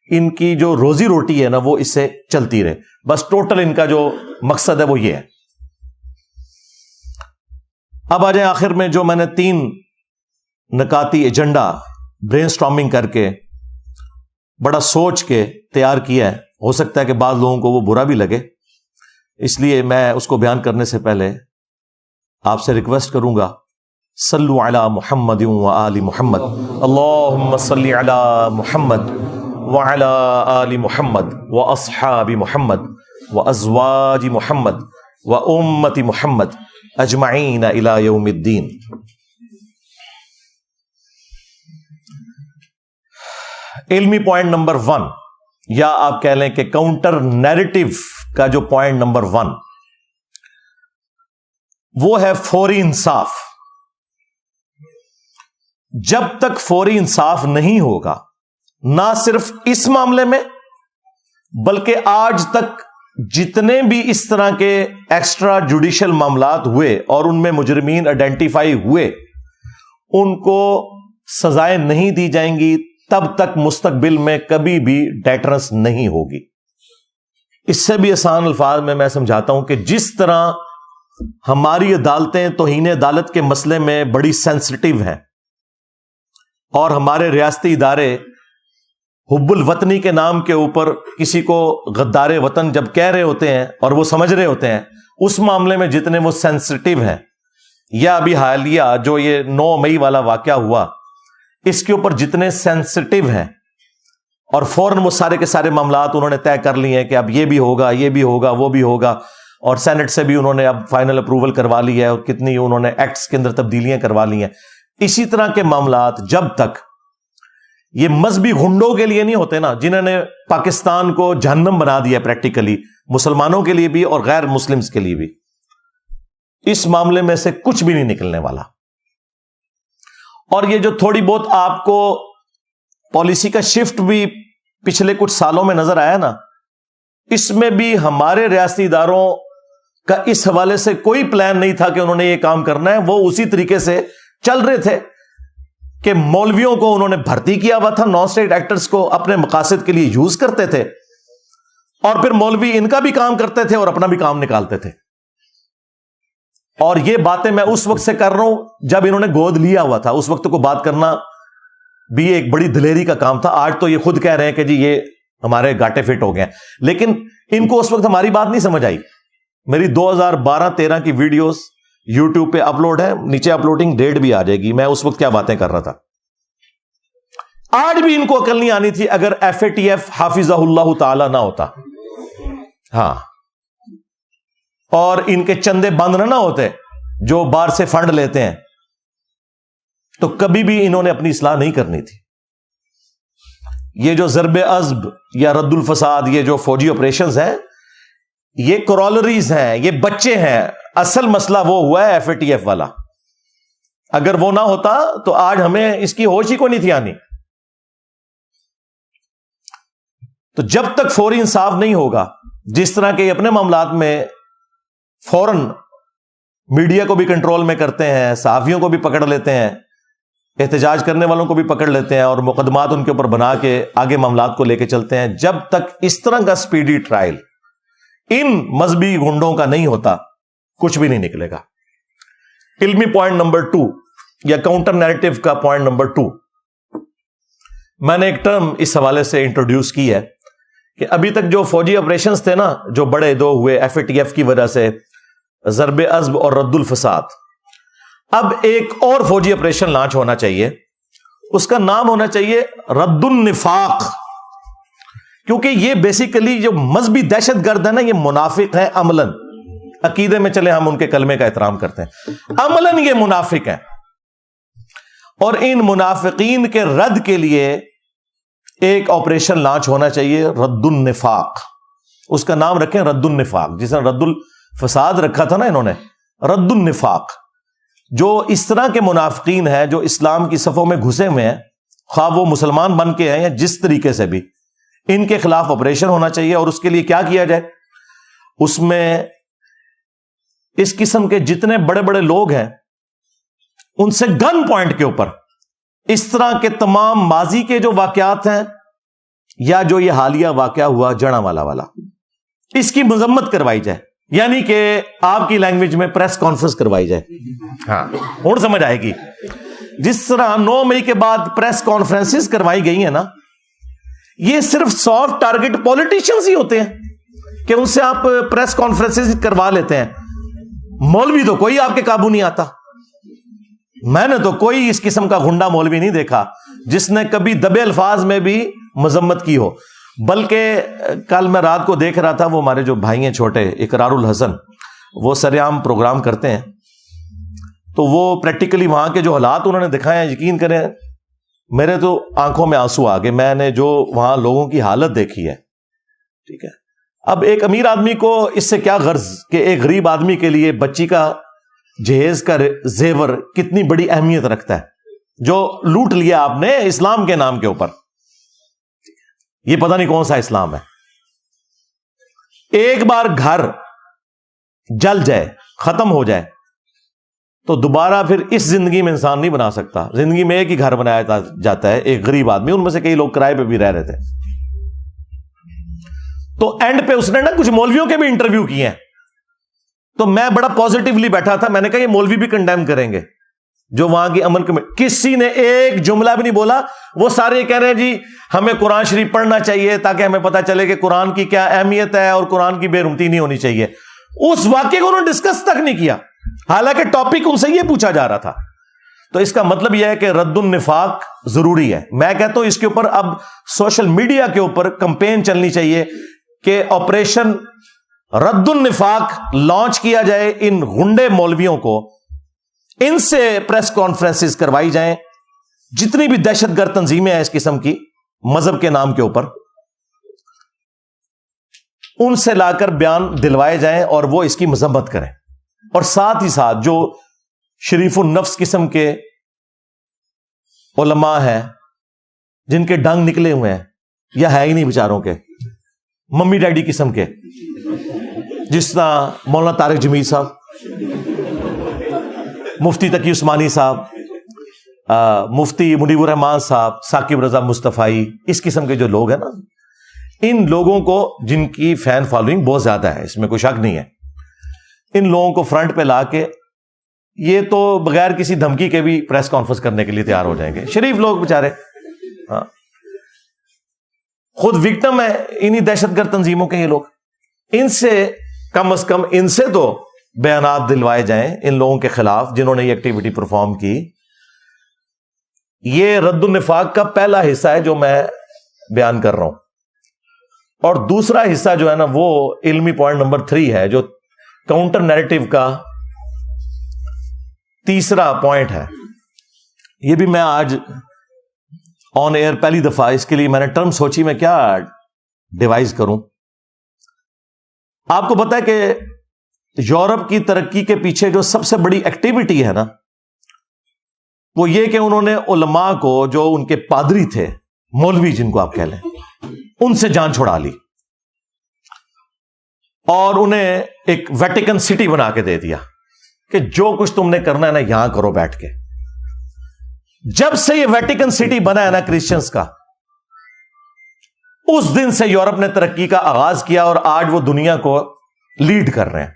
ان کی جو روزی روٹی ہے نا وہ اس سے چلتی رہے. بس ٹوٹل ان کا جو مقصد ہے وہ یہ ہے. اب آ جائیں آخر میں، جو میں نے 3 نکاتی ایجنڈا برین سٹارمنگ کر کے بڑا سوچ کے تیار کیا ہے. ہو سکتا ہے کہ بعض لوگوں کو وہ برا بھی لگے، اس لیے میں اس کو بیان کرنے سے پہلے آپ سے ریکویسٹ کروں گا، صلو علی محمد و آل محمد، اللہم صلی علی محمد وعلی آل محمد واصحاب محمد وازواج محمد وامت محمد اجمعین الی یوم الدین. علمی پوائنٹ نمبر 1، یا آپ کہہ لیں کہ کاؤنٹر نیریٹو کا جو پوائنٹ نمبر 1 وہ ہے فوری انصاف. جب تک فوری انصاف نہیں ہوگا، نہ صرف اس معاملے میں بلکہ آج تک جتنے بھی اس طرح کے ایکسٹرا جوڈیشل معاملات ہوئے اور ان میں مجرمین آئیڈینٹیفائی ہوئے، ان کو سزائیں نہیں دی جائیں گی، تب تک مستقبل میں کبھی بھی ڈیٹرنس نہیں ہوگی. اس سے بھی آسان الفاظ میں سمجھاتا ہوں کہ جس طرح ہماری عدالتیں توہین عدالت کے مسئلے میں بڑی سینسٹیو ہیں، اور ہمارے ریاستی ادارے حب الوطنی کے نام کے اوپر کسی کو غدار وطن جب کہہ رہے ہوتے ہیں اور وہ سمجھ رہے ہوتے ہیں، اس معاملے میں جتنے وہ سینسٹیو ہیں، یا ابھی حالیہ جو یہ 9 مئی والا واقعہ ہوا، اس کے اوپر جتنے سینسٹیو ہیں، اور فوراً وہ سارے کے سارے معاملات انہوں نے طے کر لیے ہیں کہ اب یہ بھی ہوگا، یہ بھی ہوگا، وہ بھی ہوگا، اور سینٹ سے بھی انہوں نے اب فائنل اپروول کروا لی ہے، اور کتنی انہوں نے ایکٹس کے اندر تبدیلیاں کروا لی ہیں. اسی طرح کے معاملات جب تک یہ مذہبی گھنڈوں کے لیے نہیں ہوتے نا، جنہوں نے پاکستان کو جہنم بنا دیا پریکٹیکلی، مسلمانوں کے لیے بھی اور غیر مسلمز کے لیے بھی، اس معاملے میں سے کچھ بھی نہیں نکلنے والا. اور یہ جو تھوڑی بہت آپ کو پالیسی کا شفٹ بھی پچھلے کچھ سالوں میں نظر آیا نا، اس میں بھی ہمارے ریاستی اداروں کا اس حوالے سے کوئی پلان نہیں تھا کہ انہوں نے یہ کام کرنا ہے. وہ اسی طریقے سے چل رہے تھے کہ مولویوں کو انہوں نے بھرتی کیا ہوا تھا، نان اسٹیٹ ایکٹرز کو اپنے مقاصد کے لیے یوز کرتے تھے، اور پھر مولوی ان کا بھی کام کرتے تھے اور اپنا بھی کام نکالتے تھے. اور یہ باتیں میں اس وقت سے کر رہا ہوں جب انہوں نے گود لیا ہوا تھا. اس وقت کو بات کرنا بھی ایک بڑی دلیری کا کام تھا. آج تو یہ خود کہہ رہے ہیں کہ جی یہ ہمارے گاٹے فٹ ہو گئے، لیکن ان کو اس وقت ہماری بات نہیں سمجھ آئی. میری 2012-13 کی ویڈیوز یوٹیوب پہ اپلوڈ ہے، نیچے اپلوڈنگ ڈیٹ بھی آ جائے گی، میں اس وقت کیا باتیں کر رہا تھا. آج بھی ان کو عقل نہیں آنی تھی اگر FATF حافظہ اللہ تعالی نہ ہوتا، ہاں، اور ان کے چندے بند نہ ہوتے جو باہر سے فنڈ لیتے ہیں، تو کبھی بھی انہوں نے اپنی اصلاح نہیں کرنی تھی. یہ جو ضرب عزب یا رد الفساد، یہ جو فوجی آپریشنز ہیں، یہ کرولریز ہیں، یہ بچے ہیں. اصل مسئلہ وہ ہوا ہے FATF والا. اگر وہ نہ ہوتا تو آج ہمیں اس کی ہوش ہی کو نہیں تھی آنی. تو جب تک فوری انصاف نہیں ہوگا، جس طرح کے اپنے معاملات میں فوراً میڈیا کو بھی کنٹرول میں کرتے ہیں، صحافیوں کو بھی پکڑ لیتے ہیں، احتجاج کرنے والوں کو بھی پکڑ لیتے ہیں، اور مقدمات ان کے اوپر بنا کے آگے معاملات کو لے کے چلتے ہیں، جب تک اس طرح کا سپیڈی ٹرائل ان مذہبی گنڈوں کا نہیں ہوتا، کچھ بھی نہیں نکلے گا. علمی پوائنٹ نمبر 2 یا کاؤنٹر نیریٹو کا پوائنٹ نمبر 2، میں نے ایک ٹرم اس حوالے سے انٹروڈیوس کی ہے کہ ابھی تک جو فوجی آپریشنز تھے نا، جو بڑے دو ہوئے FATF کی وجہ سے، ضرب عزب اور رد الفساد، اب ایک اور فوجی آپریشن لانچ ہونا چاہیے. اس کا نام ہونا چاہیے رد النفاق، کیونکہ یہ بیسیکلی جو مذہبی دہشت گرد ہے نا، یہ منافق ہے عملاً. عقیدے میں چلے ہم ان کے کلمے کا احترام کرتے ہیں، عملاً یہ منافق ہیں. اور ان منافقین کے رد کے لیے ایک آپریشن لانچ ہونا چاہیے، رد النفاق. اس کا نام رکھیں رد النفاق، جس نے رد الفساد رکھا تھا نا انہوں نے، رد النفاق. جو اس طرح کے منافقین ہیں جو اسلام کی صفوں میں گھسے ہوئے ہیں، خواہ وہ مسلمان بن کے ہیں یا جس طریقے سے بھی، ان کے خلاف آپریشن ہونا چاہیے. اور اس کے لیے کیا کیا جائے؟ اس میں اس قسم کے جتنے بڑے بڑے لوگ ہیں ان سے گن پوائنٹ کے اوپر اس طرح کے تمام ماضی کے جو واقعات ہیں، یا جو یہ حالیہ واقعہ ہوا جڑا والا، اس کی مذمت کروائی جائے. یعنی کہ آپ کی لینگویج میں پریس کانفرنس کروائی جائے. ہاں، اور سمجھ آئے گی. جس طرح 9 مئی کے بعد پریس کانفرنسز کروائی گئی ہیں نا، یہ صرف سافٹ ٹارگٹ پولیٹیشنز ہی ہوتے ہیں کہ ان سے آپ پریس کانفرنسز کروا لیتے ہیں. مولوی تو کوئی آپ کے قابو نہیں آتا. میں نے تو کوئی اس قسم کا گنڈا مولوی نہیں دیکھا جس نے کبھی دبے الفاظ میں بھی مذمت کی ہو. بلکہ کل میں رات کو دیکھ رہا تھا، وہ ہمارے جو بھائی ہیں چھوٹے، اقرار الحسن، وہ سرعام پروگرام کرتے ہیں، تو وہ پریکٹیکلی وہاں کے جو حالات انہوں نے دکھائے ہیں، یقین کریں میرے تو آنکھوں میں آنسو آ گئے. میں نے جو وہاں لوگوں کی حالت دیکھی ہے, ٹھیک ہے. اب ایک امیر آدمی کو اس سے کیا غرض کہ ایک غریب آدمی کے لیے بچی کا جہیز کا زیور کتنی بڑی اہمیت رکھتا ہے, جو لوٹ لیا آپ نے اسلام کے نام کے اوپر. یہ پتہ نہیں کون سا اسلام ہے. ایک بار گھر جل جائے, ختم ہو جائے, تو دوبارہ پھر اس زندگی میں انسان نہیں بنا سکتا. زندگی میں ایک ہی گھر بنایا جاتا ہے. ایک غریب آدمی, ان میں سے کئی لوگ کرائے پہ بھی رہ رہے تھے. تو اینڈ پہ اس نے نا کچھ مولویوں کے بھی انٹرویو کیے ہیں, تو میں بڑا پازیٹیولی بیٹھا تھا. میں نے کہا یہ مولوی بھی کنڈیم کریں گے جو وہاں کی عمل کمیٹی. کسی نے ایک جملہ بھی نہیں بولا. وہ سارے کہہ رہے ہیں جی ہمیں قرآن شریف پڑھنا چاہیے تاکہ ہمیں پتہ چلے کہ قرآن کی کیا اہمیت ہے اور قرآن کی بے رحمتی نہیں ہونی چاہیے. اس واقعے کو انہوں نے ڈسکس تک نہیں کیا, حالانکہ ٹاپک ان سے یہ پوچھا جا رہا تھا. تو اس کا مطلب یہ ہے کہ رد النفاق ضروری ہے. میں کہتا ہوں اس کے اوپر اب سوشل میڈیا کے اوپر کمپین چلنی چاہیے کہ آپریشن رد النفاق لانچ کیا جائے. ان غنڈے مولویوں کو ان سے پریس کانفرنسز کروائی جائیں. جتنی بھی دہشت گرد تنظیمیں ہیں اس قسم کی مذہب کے نام کے اوپر, ان سے لا کر بیان دلوائے جائیں اور وہ اس کی مذمت کریں. اور ساتھ ہی ساتھ جو شریف النفس قسم کے علماء ہیں جن کے ڈنگ نکلے ہوئے ہیں یا ہے ہی نہیں بیچاروں کے, ممی ڈیڈی قسم کے, جس طرح مولانا طارق جمیل صاحب, مفتی تقی عثمانی صاحب, مفتی منیب الرحمان صاحب, ثاقب رضا مصطفی, اس قسم کے جو لوگ ہیں نا, ان لوگوں کو جن کی فین فالوئنگ بہت زیادہ ہے, اس میں کوئی شک نہیں ہے, ان لوگوں کو فرنٹ پہ لا کے یہ تو بغیر کسی دھمکی کے بھی پریس کانفرنس کرنے کے لیے تیار ہو جائیں گے. شریف لوگ بےچارے, ہاں, خود وکٹم ہے انہی دہشت گرد تنظیموں کے یہ لوگ. ان سے کم از کم ان سے تو بیانات دلوائے جائیں ان لوگوں کے خلاف جنہوں نے یہ ایکٹیویٹی پرفارم کی. یہ رد النفاق کا پہلا حصہ ہے جو میں بیان کر رہا ہوں. اور دوسرا حصہ جو ہے نا وہ علمی پوائنٹ نمبر 3 ہے, جو کاؤنٹر نیریٹو کا تیسرا پوائنٹ ہے. یہ بھی میں آج آن ایئر پہلی دفعہ, اس کے لیے میں نے ٹرم سوچی میں کیا ڈیوائز کروں. آپ کو پتا ہے کہ یورپ کی ترقی کے پیچھے جو سب سے بڑی ایکٹیویٹی ہے نا, وہ یہ کہ انہوں نے علماء کو, جو ان کے پادری تھے, مولوی جن کو آپ کہہ لیں, ان سے جان چھڑا لی اور انہیں ایک ویٹیکن سٹی بنا کے دے دیا کہ جو کچھ تم نے کرنا ہے نا یہاں کرو بیٹھ کے. جب سے یہ ویٹیکن سٹی بنا ہے نا کرسچنز کا, اس دن سے یورپ نے ترقی کا آغاز کیا اور آج وہ دنیا کو لیڈ کر رہے ہیں.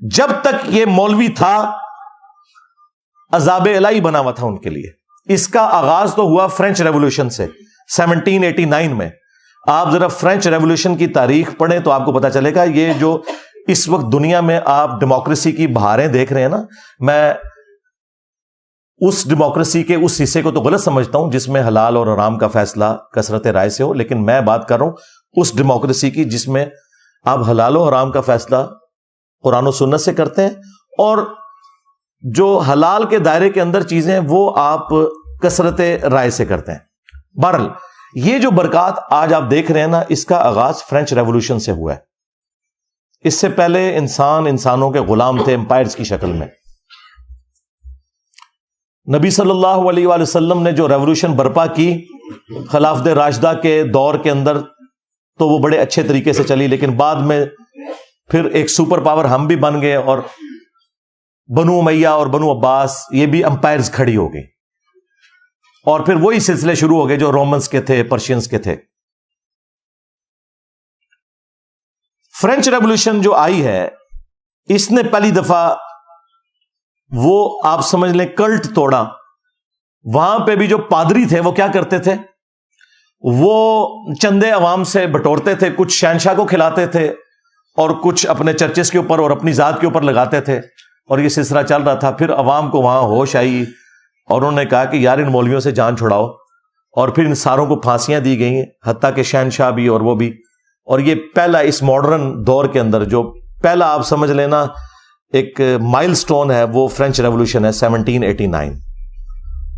جب تک یہ مولوی تھا عذاب الہی بنا ہوا تھا ان کے لیے. اس کا آغاز تو ہوا فرینچ ریولوشن سے 1789 میں. آپ ذرا فرینچ ریولوشن کی تاریخ پڑھیں تو آپ کو پتا چلے گا یہ جو اس وقت دنیا میں آپ ڈیموکریسی کی بہاریں دیکھ رہے ہیں نا, میں اس ڈیموکریسی کے اس حصے کو تو غلط سمجھتا ہوں جس میں حلال اور حرام کا فیصلہ کثرت رائے سے ہو, لیکن میں بات کر رہا ہوں اس ڈیموکریسی کی جس میں آپ حلال و حرام کا فیصلہ قرآن و سنت سے کرتے ہیں, اور جو حلال کے دائرے کے اندر چیزیں ہیں وہ آپ کثرت رائے سے کرتے ہیں. بہرحال یہ جو برکات آج آپ دیکھ رہے ہیں نا, اس کا آغاز فرینچ ریولوشن سے ہوا ہے. اس سے پہلے انسانوں کے غلام تھے امپائرز کی شکل میں. نبی صلی اللہ علیہ وآلہ وسلم نے جو ریولوشن برپا کی خلافت راشدہ کے دور کے اندر, تو وہ بڑے اچھے طریقے سے چلی, لیکن بعد میں پھر ایک سپر پاور ہم بھی بن گئے اور بنو امیہ اور بنو عباس یہ بھی امپائرز کھڑی ہو گئی, اور پھر وہی سلسلے شروع ہو گئے جو رومنز کے تھے, پرشینز کے تھے. فرینچ ریولوشن جو آئی ہے اس نے پہلی دفعہ وہ آپ سمجھ لیں کلٹ توڑا. وہاں پہ بھی جو پادری تھے وہ کیا کرتے تھے, وہ چندے عوام سے بٹورتے تھے, کچھ شہنشاہ کو کھلاتے تھے اور کچھ اپنے چرچز کے اوپر اور اپنی ذات کے اوپر لگاتے تھے, اور یہ سلسلہ چل رہا تھا. پھر عوام کو وہاں ہوش آئی اور انہوں نے کہا کہ یار ان مولویوں سے جان چھڑاؤ, اور پھر ان ساروں کو پھانسیاں دی گئی ہیں, حتیٰ کہ شہنشاہ بھی اور وہ بھی. اور یہ پہلا اس ماڈرن دور کے اندر جو پہلا آپ سمجھ لینا ایک مائل سٹون ہے وہ فرینچ ریولوشن ہے 1789.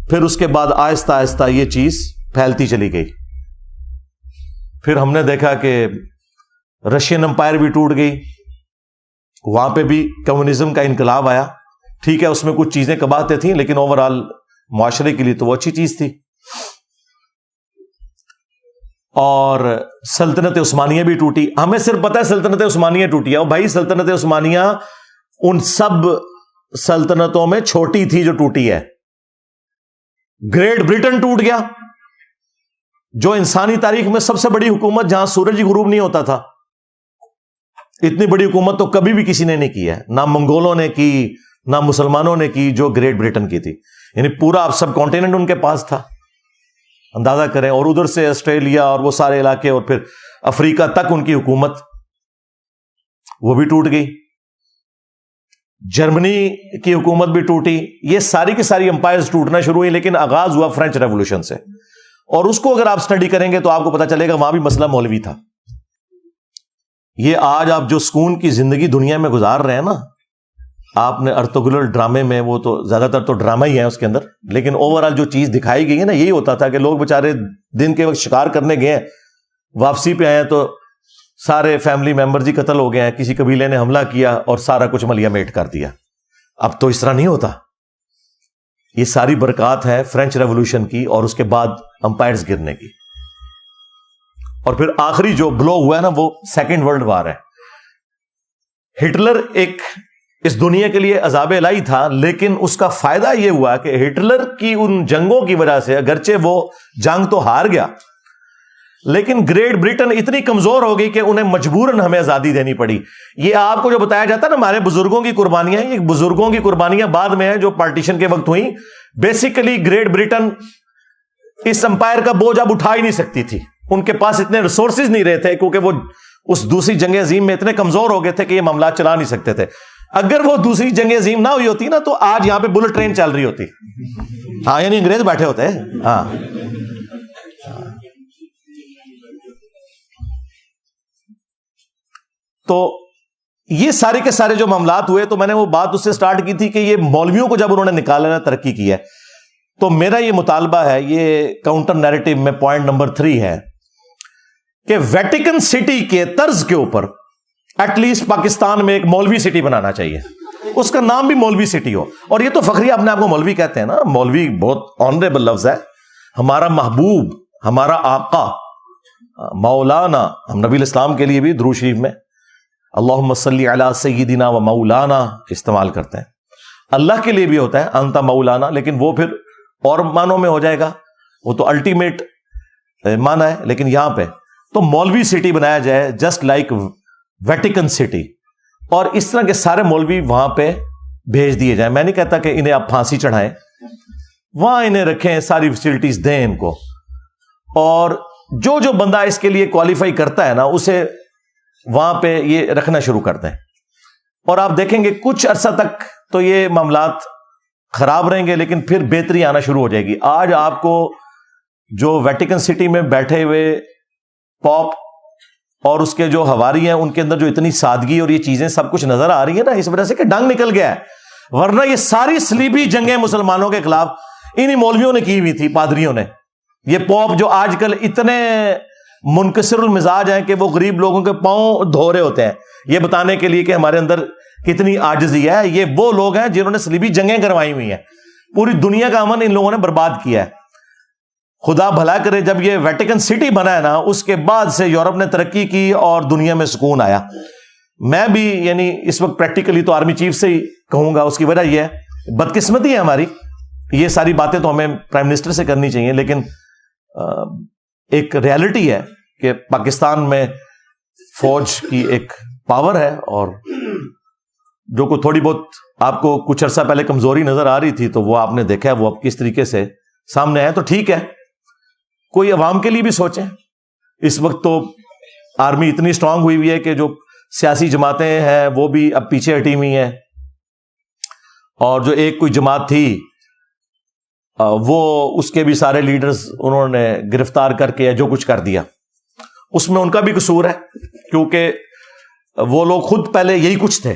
پھر اس کے بعد آہستہ آہستہ یہ چیز پھیلتی چلی گئی. پھر ہم نے دیکھا کہ رشین امپائر بھی ٹوٹ گئی, وہاں پہ بھی کمیونزم کا انقلاب آیا. ٹھیک ہے, اس میں کچھ چیزیں کباہتے تھیں لیکن اوور آل معاشرے کے لیے تو وہ اچھی چیز تھی. اور سلطنت عثمانیہ بھی ٹوٹی. ہمیں صرف پتہ ہے سلطنت عثمانیہ ٹوٹی ہے, اور بھائی سلطنت عثمانیہ ان سب سلطنتوں میں چھوٹی تھی جو ٹوٹی ہے. گریٹ برٹن ٹوٹ گیا, جو انسانی تاریخ میں سب سے بڑی حکومت, جہاں سورج ہی غروب نہیں ہوتا تھا. اتنی بڑی حکومت تو کبھی بھی کسی نے نہیں کی ہے, نہ منگولوں نے کی نہ مسلمانوں نے کی, جو گریٹ برٹن کی تھی. یعنی پورا سب کانٹیننٹ ان کے پاس تھا, اندازہ کریں. اور ادھر سے آسٹریلیا اور وہ سارے علاقے اور پھر افریقہ تک ان کی حکومت وہ بھی ٹوٹ گئی. جرمنی کی حکومت بھی ٹوٹی. یہ ساری کی ساری امپائرز ٹوٹنا شروع ہوئی, لیکن آغاز ہوا فرینچ ریولوشن سے. اور اس کو اگر آپ سٹڈی کریں گے تو آپ کو پتا چلے گا وہاں بھی مسئلہ مولوی تھا. یہ آج آپ جو سکون کی زندگی دنیا میں گزار رہے ہیں نا, آپ نے ارطغرل ڈرامے میں, وہ تو زیادہ تر تو ڈرامہ ہی ہے اس کے اندر, لیکن اوور آل جو چیز دکھائی گئی ہے نا, یہی ہوتا تھا کہ لوگ بےچارے دن کے وقت شکار کرنے گئے ہیں, واپسی پہ آئے تو سارے فیملی ممبرز ہی قتل ہو گئے ہیں, کسی قبیلے نے حملہ کیا اور سارا کچھ ملیا میٹ کر دیا. اب تو اس طرح نہیں ہوتا. یہ ساری برکات ہے فرینچ ریولوشن کی اور اس کے بعد امپائرز گرنے کی. اور پھر آخری جو بلو ہوا ہے نا, وہ سیکنڈ ورلڈ وار ہے. ہٹلر ایک اس دنیا کے لیے عذاب الہی تھا, لیکن اس کا فائدہ یہ ہوا کہ ہٹلر کی ان جنگوں کی وجہ سے, اگرچہ وہ جنگ تو ہار گیا, لیکن گریٹ برٹن اتنی کمزور ہو گئی کہ انہیں مجبوراً ہمیں آزادی دینی پڑی. یہ آپ کو جو بتایا جاتا ہے نا ہمارے بزرگوں کی قربانیاں, یہ بزرگوں کی قربانیاں بعد میں ہیں جو پارٹیشن کے وقت ہوئی. بیسیکلی گریٹ برٹن اس امپائر کا بوجھ اب اٹھا ہی نہیں سکتی تھی. ان کے پاس اتنے ریسورسز نہیں رہے تھے, کیونکہ وہ اس دوسری جنگ عظیم میں اتنے کمزور ہو گئے تھے کہ یہ معاملات چلا نہیں سکتے تھے. اگر وہ دوسری جنگ عظیم نہ ہوئی ہوتی نا, تو آج یہاں پہ بلٹ ٹرین چل رہی ہوتی. ہاں, یعنی انگریز بیٹھے ہوتے ہیں. ہاں, تو یہ سارے کے سارے جو معاملات ہوئے, تو میں نے وہ بات اس سے سٹارٹ کی تھی کہ یہ مولویوں کو جب انہوں نے نکالنا ترقی کی ہے, تو میرا یہ مطالبہ ہے, یہ کاؤنٹر نیریٹو میں پوائنٹ نمبر 3 ہے کہ ویٹیکن سٹی کے طرز کے اوپر ایٹ لیسٹ پاکستان میں ایک مولوی سٹی بنانا چاہیے. اس کا نام بھی مولوی سٹی ہو. اور یہ تو فخری اپنے آپ کو مولوی کہتے ہیں نا, مولوی بہت آنریبل لفظ ہے. ہمارا محبوب, ہمارا آقا مولانا, ہم نبی الاسلام کے لیے بھی درود شریف میں اللہم صلی علی سیدنا و مولانا استعمال کرتے ہیں. اللہ کے لیے بھی ہوتا ہے انت مولانا, لیکن وہ پھر اور معنوں میں ہو جائے گا, وہ تو الٹیمیٹ معنی ہے. لیکن یہاں پہ تو مولوی سٹی بنایا جائے جسٹ لائک ویٹیکن سٹی, اور اس طرح کے سارے مولوی وہاں پہ بھیج دیے جائیں. میں نہیں کہتا کہ انہیں آپ پھانسی چڑھائیں, وہاں انہیں رکھیں, ساری فیسلٹیز دیں ان کو, اور جو جو بندہ اس کے لیے کوالیفائی کرتا ہے نا, اسے وہاں پہ یہ رکھنا شروع کر دیں. اور آپ دیکھیں گے کچھ عرصہ تک تو یہ معاملات خراب رہیں گے, لیکن پھر بہتری آنا شروع ہو جائے گی. آج آپ کو جو ویٹیکن سٹی میں بیٹھے ہوئے پاپ اور اس کے جو حواری ہیں, ان کے اندر جو اتنی سادگی اور یہ چیزیں سب کچھ نظر آ رہی ہے نا, اس وجہ سے کہ ڈنگ نکل گیا ہے. ورنہ یہ ساری صلیبی جنگیں مسلمانوں کے خلاف انہی مولویوں نے کی ہوئی تھی, پادریوں نے. یہ پوپ جو آج کل اتنے منکسر المزاج ہیں کہ وہ غریب لوگوں کے پاؤں دھو رہے ہوتے ہیں یہ بتانے کے لیے کہ ہمارے اندر کتنی عاجزی ہے, یہ وہ لوگ ہیں جنہوں نے صلیبی جنگیں کروائی ہوئی ہیں. پوری دنیا کا امن ان لوگوں نے برباد کیا ہے. خدا بھلا کرے, جب یہ ویٹیکن سٹی بنا ہے نا, اس کے بعد سے یورپ نے ترقی کی اور دنیا میں سکون آیا. میں بھی یعنی اس وقت پریکٹیکلی تو آرمی چیف سے ہی کہوں گا, اس کی وجہ یہ ہے بدقسمتی ہے ہماری. یہ ساری باتیں تو ہمیں پرائم منسٹر سے کرنی چاہیے, لیکن ایک ریالٹی ہے کہ پاکستان میں فوج کی ایک پاور ہے, اور جو کو تھوڑی بہت آپ کو کچھ عرصہ پہلے کمزوری نظر آ رہی تھی, تو وہ آپ نے دیکھا ہے وہ اب کس طریقے سے سامنے آئے. تو ٹھیک ہے, کوئی عوام کے لیے بھی سوچیں. اس وقت تو آرمی اتنی اسٹرانگ ہوئی ہوئی ہے کہ جو سیاسی جماعتیں ہیں وہ بھی اب پیچھے ہٹی ہوئی ہیں, اور جو ایک کوئی جماعت تھی وہ اس کے بھی سارے لیڈرز انہوں نے گرفتار کر کے جو کچھ کر دیا. اس میں ان کا بھی قصور ہے, کیونکہ وہ لوگ خود پہلے یہی کچھ تھے.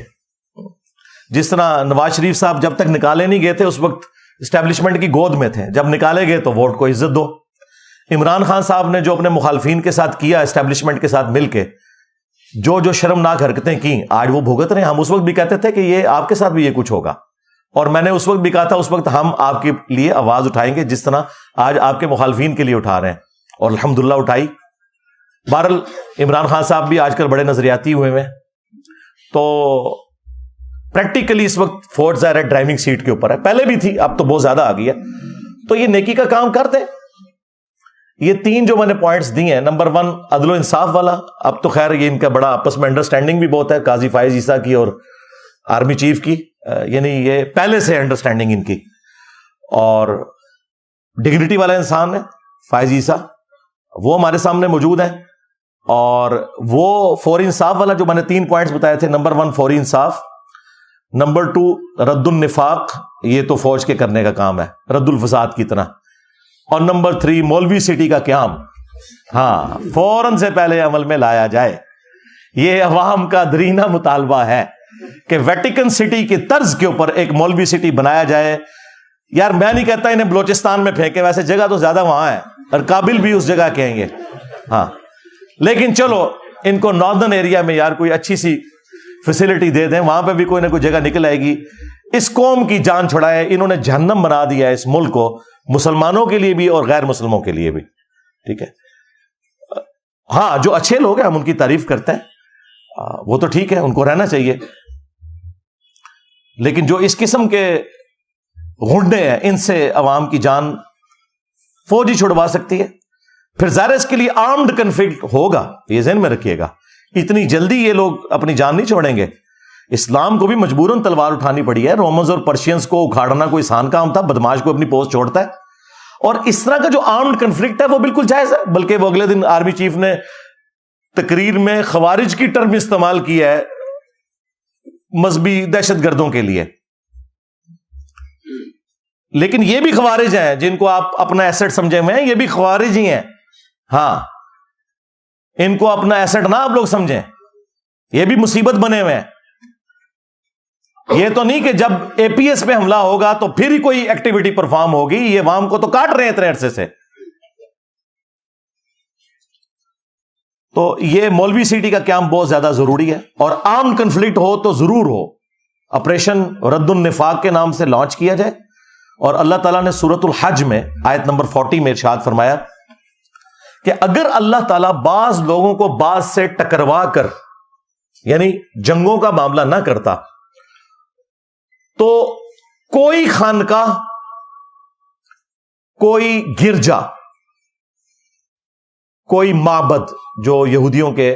جس طرح نواز شریف صاحب جب تک نکالے نہیں گئے تھے, اس وقت اسٹیبلشمنٹ کی گود میں تھے. جب نکالے گئے تو ووٹ کو عزت دو. عمران خان صاحب نے جو اپنے مخالفین کے ساتھ کیا اسٹیبلشمنٹ کے ساتھ مل کے, جو جو شرمناک حرکتیں کی, آج وہ بھگت رہے ہیں. ہم اس وقت بھی کہتے تھے کہ یہ آپ کے ساتھ بھی یہ کچھ ہوگا, اور میں نے اس وقت بھی کہا تھا اس وقت ہم آپ کے لیے آواز اٹھائیں گے جس طرح آج آپ کے مخالفین کے لیے اٹھا رہے ہیں, اور الحمدللہ اٹھائی. بہرحال عمران خان صاحب بھی آج کل بڑے نظریاتی ہوئے ہیں, تو پریکٹیکلی اس وقت فورٹ ظاہر ہے ڈرائیونگ سیٹ کے اوپر ہے, پہلے بھی تھی اب تو بہت زیادہ آ گئی ہے. تو یہ نیکی کا کام کرتے ہیں. یہ 3 جو میں نے پوائنٹس دی ہیں, نمبر 1 عدل و انصاف والا. اب تو خیر یہ ان کا بڑا آپس میں انڈرسٹینڈنگ بھی بہت ہے, قاضی فائز عیسیٰ کی اور آرمی چیف کی, یعنی یہ پہلے سے انڈرسٹینڈنگ ان کی. اور ڈگنیٹی والا انسان ہے فائز عیسیٰ, وہ ہمارے سامنے موجود ہیں. اور وہ فوری انصاف والا جو میں نے 3 پوائنٹس بتائے تھے, نمبر 1 فوری انصاف, نمبر 2 رد النفاق, یہ تو فوج کے کرنے کا کام ہے رد الفساد کی طرح, اور نمبر 3 مولوی سٹی کا قیام. ہاں, فوراً سے پہلے عمل میں لایا جائے. یہ عوام کا درینہ مطالبہ ہے کہ ویٹیکن سٹی کی طرز کے اوپر ایک مولوی سٹی بنایا جائے. یار میں نہیں کہتا انہیں بلوچستان میں پھینکے, ویسے جگہ تو زیادہ وہاں ہے اور قابل بھی اس جگہ کہیں گے, ہاں, لیکن چلو ان کو ناردرن ایریا میں یار کوئی اچھی سی فیسلٹی دے دیں, وہاں پہ بھی کوئی نہ کوئی جگہ نکل آئے گی. اس قوم کی جان چھڑائے, انہوں نے جہنم بنا دیا ہے اس ملک کو, مسلمانوں کے لیے بھی اور غیر مسلموں کے لیے بھی. ٹھیک ہے, ہاں جو اچھے لوگ ہیں ہم ان کی تعریف کرتے ہیں, وہ تو ٹھیک ہے, ان کو رہنا چاہیے. لیکن جو اس قسم کے غنڈے ہیں, ان سے عوام کی جان فوج ہی چھڑوا سکتی ہے. پھر ظاہر اس کے لیے آرمڈ کنفلکٹ ہوگا, یہ ذہن میں رکھیے گا. اتنی جلدی یہ لوگ اپنی جان نہیں چھوڑیں گے. اسلام کو بھی مجبوراً تلوار اٹھانی پڑی ہے. رومنز اور پرشینز کو اکھاڑنا کوئی آسان کام تھا, بدماش کو اپنی پوسٹ چھوڑتا ہے. اور اس طرح کا جو آرمڈ کنفلکٹ ہے وہ بالکل جائز ہے. بلکہ وہ اگلے دن آرمی چیف نے تقریر میں خوارج کی ٹرم استعمال کی ہے مذہبی دہشت گردوں کے لیے. لیکن یہ بھی خوارج ہیں جن کو آپ اپنا ایسٹ سمجھے ہوئے ہیں, یہ بھی خوارج ہی ہیں. ہاں, ان کو اپنا ایسٹ نہ آپ لوگ سمجھیں, یہ بھی مصیبت بنے ہوئے ہیں. یہ تو نہیں کہ جب اے پی ایس پہ حملہ ہوگا تو پھر ہی کوئی ایکٹیویٹی پرفارم ہوگی. یہ عوام کو تو کاٹ رہے ہیں اتنے عرصے سے. تو یہ مولوی سٹی کا قیام بہت زیادہ ضروری ہے, اور عام کنفلکٹ ہو تو ضرور ہو. آپریشن رد النفاق کے نام سے لانچ کیا جائے. اور اللہ تعالیٰ نے سورۃ الحج میں آیت نمبر 40 میں ارشاد فرمایا کہ اگر اللہ تعالیٰ بعض لوگوں کو بعض سے ٹکروا کر, یعنی جنگوں کا معاملہ نہ کرتا, تو کوئی خانقاہ, کوئی گرجا, کوئی معبد جو یہودیوں کے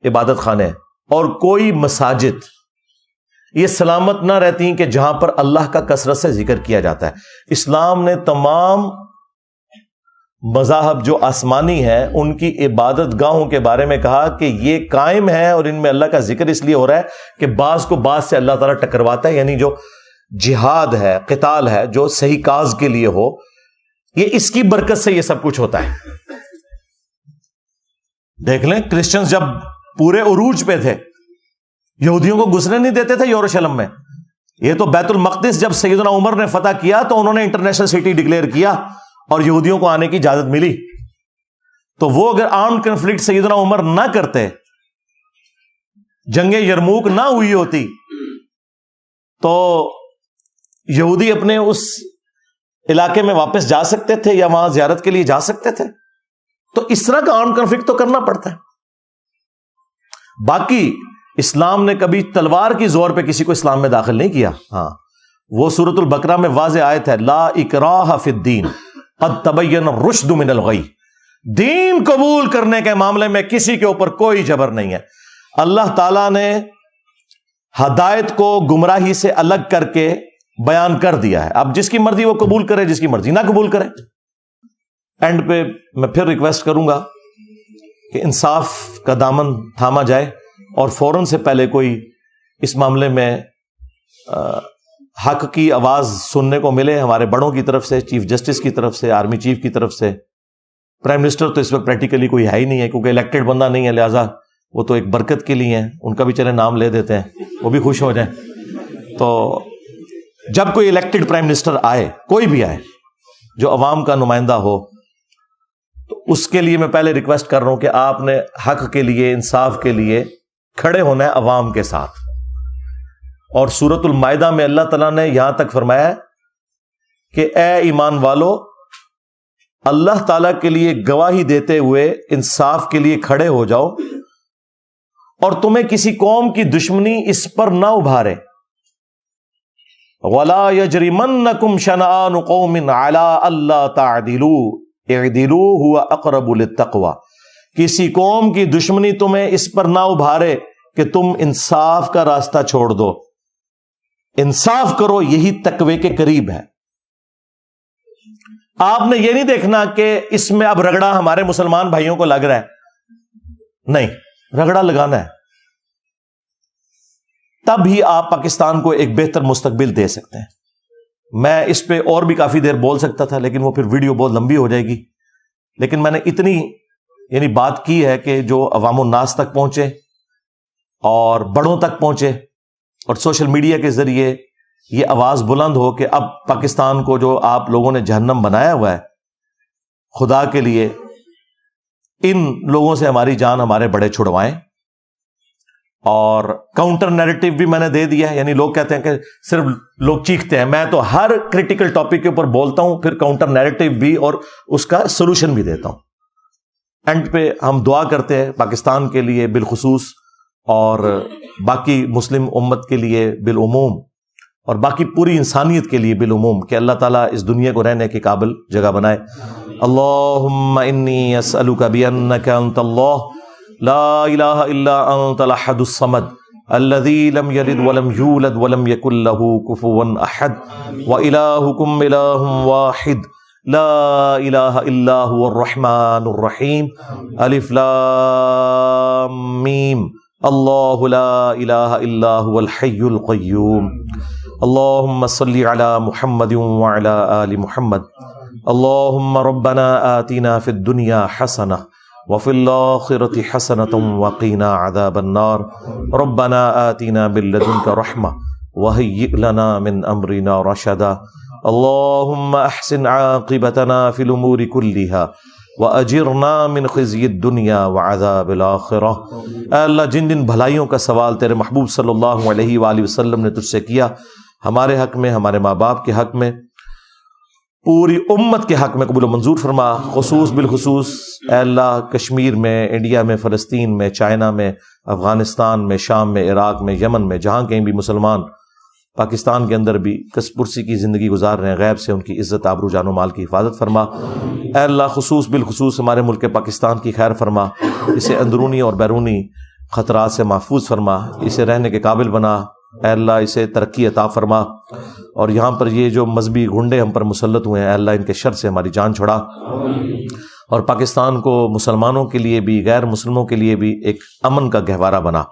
عبادت خانے, اور کوئی مساجد یہ سلامت نہ رہتی کہ جہاں پر اللہ کا کثرت سے ذکر کیا جاتا ہے. اسلام نے تمام مذاہب جو آسمانی ہیں ان کی عبادت گاہوں کے بارے میں کہا کہ یہ قائم ہے, اور ان میں اللہ کا ذکر اس لیے ہو رہا ہے کہ بعض کو بعض سے اللہ تعالیٰ ٹکرواتا ہے. یعنی جو جہاد ہے, قتال ہے, جو صحیح کاز کے لیے ہو, یہ اس کی برکت سے یہ سب کچھ ہوتا ہے. دیکھ لیں کرسچنز جب پورے عروج پہ تھے, یہودیوں کو گھسنے نہیں دیتے تھے یروشلم میں. یہ تو بیت المقدس جب سیدنا عمر نے فتح کیا تو انہوں نے انٹرنیشنل سٹی ڈکلیئر کیا اور یہودیوں کو آنے کی اجازت ملی. تو وہ اگر آرمڈ کنفلکٹ سیدنا عمر نہ کرتے, جنگ یرموک نہ ہوئی ہوتی, تو یہودی اپنے اس علاقے میں واپس جا سکتے تھے یا وہاں زیارت کے لیے جا سکتے تھے. تو اس طرح کا آرمڈ کنفلکٹ تو کرنا پڑتا ہے. باقی اسلام نے کبھی تلوار کی زور پہ کسی کو اسلام میں داخل نہیں کیا. ہاں, وہ سورۃ البقرہ میں واضح آیت ہے, لا اکراہ فی الدین قد تبین الرشد من الغی. دین قبول کرنے کے معاملے میں کسی کے اوپر کوئی جبر نہیں ہے. اللہ تعالیٰ نے ہدایت کو گمراہی سے الگ کر کے بیان کر دیا ہے. اب جس کی مرضی وہ قبول کرے, جس کی مرضی نہ قبول کرے. اینڈ پہ میں پھر ریکویسٹ کروں گا کہ انصاف کا دامن تھاما جائے, اور فوراً سے پہلے کوئی اس معاملے میں حق کی آواز سننے کو ملے ہمارے بڑوں کی طرف سے, چیف جسٹس کی طرف سے, آرمی چیف کی طرف سے. پرائم منسٹر تو اس وقت پریکٹیکلی کوئی ہے ہی نہیں ہے کیونکہ الیکٹڈ بندہ نہیں ہے, لہٰذا وہ تو ایک برکت کے لیے ہیں, ان کا بھی چلے نام لے دیتے ہیں, وہ بھی خوش ہو جائیں. تو جب کوئی الیکٹڈ پرائم منسٹر آئے، کوئی بھی آئے جو عوام کا نمائندہ ہو، تو اس کے لیے میں پہلے ریکویسٹ کر رہا ہوں کہ آپ نے حق کے لیے، انصاف کے لیے کھڑے ہونا ہے عوام کے ساتھ. اور سورۃ المائدہ میں اللہ تعالیٰ نے یہاں تک فرمایا کہ اے ایمان والو، اللہ تعالیٰ کے لیے گواہی دیتے ہوئے انصاف کے لیے کھڑے ہو جاؤ، اور تمہیں کسی قوم کی دشمنی اس پر نہ ابھارے. وَلَا يَجْرِمَنَّكُمْ شَنَآنُ قَوْمٍ عَلَىٰ أَلَّا تَعْدِلُوا اعْدِلُوا هُوَ أَقْرَبُ لِلتَّقْوَىٰ. کسی قوم کی دشمنی تمہیں اس پر نہ ابھارے کہ تم انصاف کا راستہ چھوڑ دو. انصاف کرو، یہی تقوی کے قریب ہے. آپ نے یہ نہیں دیکھنا کہ اس میں اب رگڑا ہمارے مسلمان بھائیوں کو لگ رہا ہے، نہیں، رگڑا لگانا ہے، تب ہی آپ پاکستان کو ایک بہتر مستقبل دے سکتے ہیں. میں اس پہ اور بھی کافی دیر بول سکتا تھا، لیکن وہ پھر ویڈیو بہت لمبی ہو جائے گی. لیکن میں نے اتنی بات کی ہے کہ جو عوام الناس تک پہنچے اور بڑوں تک پہنچے، اور سوشل میڈیا کے ذریعے یہ آواز بلند ہو کہ اب پاکستان کو جو آپ لوگوں نے جہنم بنایا ہوا ہے، خدا کے لیے ان لوگوں سے ہماری جان ہمارے بڑے چھڑوائیں. اور کاؤنٹر نیریٹو بھی میں نے دے دیا ہے. یعنی لوگ کہتے ہیں کہ صرف لوگ چیختے ہیں، میں تو ہر کریٹیکل ٹاپک کے اوپر بولتا ہوں، پھر کاؤنٹر نیریٹو بھی اور اس کا سولوشن بھی دیتا ہوں. اینڈ پہ ہم دعا کرتے ہیں پاکستان کے لیے بالخصوص، اور باقی مسلم امت کے لیے بالعموم، اور باقی پوری انسانیت کے لیے بالعموم، کہ اللہ تعالیٰ اس دنیا کو رہنے کے قابل جگہ بنائے. اللہم انی اسألک بانک انت اللہ لا الہ الا انت الاحد الصمد الذی لم یلد ولم یولد ولم یکن له کفوا احد والہکم الہ واحد لا الہ الا هو الرحمن الرحیم. الف لام میم. اللہ لا الہ الا هو الحی القیوم. اللہم صلی علی محمد وعلی آل محمد. اللہم ربنا آتنا فی الدنیا حسنہ وفی الآخرۃ حسنۃ وقنا عذاب النار. ربنا آتنا من لدنک رحمہ وہیئ لنا من امرنا رشدا. اللہم احسن عاقبتنا فی الامور کلہا وَأَجِرْنَا مِنْ خِزْيِ الدُّنْيَا وَعَذَابِ الْآخِرَةِ. اے اللہ، جن جن بھلائیوں کا سوال تیرے محبوب صلی اللہ علیہ وآلہ وسلم نے تجھ سے کیا، ہمارے حق میں، ہمارے ماں باپ کے حق میں، پوری امت کے حق میں قبول و منظور فرما. خصوص بالخصوص اے اللہ کشمیر میں، انڈیا میں، فلسطین میں، چائنا میں، افغانستان میں، شام میں، عراق میں، یمن میں، جہاں کہیں بھی مسلمان پاکستان کے اندر بھی کس پرسی کی زندگی گزار رہے ہیں، غیب سے ان کی عزت، آبرو، جان و مال کی حفاظت فرما. اے اللہ خصوص بالخصوص ہمارے ملک پاکستان کی خیر فرما، اسے اندرونی اور بیرونی خطرات سے محفوظ فرما، اسے رہنے کے قابل بنا. اے اللہ اسے ترقی عطا فرما، اور یہاں پر یہ جو مذہبی گنڈے ہم پر مسلط ہوئے ہیں، اے اللہ ان کے شر سے ہماری جان چھڑا، اور پاکستان کو مسلمانوں کے لیے بھی، غیر مسلموں کے لیے بھی ایک امن کا گہوارہ بنا.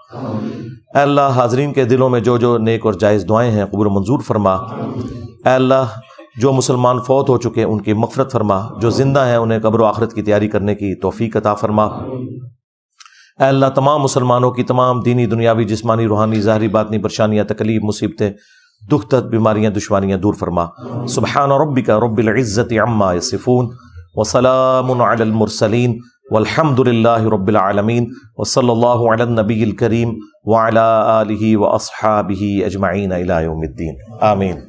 اے اللہ حاضرین کے دلوں میں جو جو نیک اور جائز دعائیں ہیں قبول و منظور فرما. اے اللہ جو مسلمان فوت ہو چکے ہیں ان کی مغفرت فرما، جو زندہ ہیں انہیں قبر و آخرت کی تیاری کرنے کی توفیق عطا فرما. اے اللہ تمام مسلمانوں کی تمام دینی، دنیاوی، جسمانی، روحانی، ظاہری، باطنی پریشانیاں، تکلیف، مصیبتیں، دکھ درد، بیماریاں، دشواریاں دور فرما. سبحان ربک رب العزت عما یصفون وسلام علی المرسلین والحمد للہ رب العالمین. وصلی اللہ علی النبی الکریم وعلی آلہ واصحابہ اجمعین الی یوم الدین. آمین.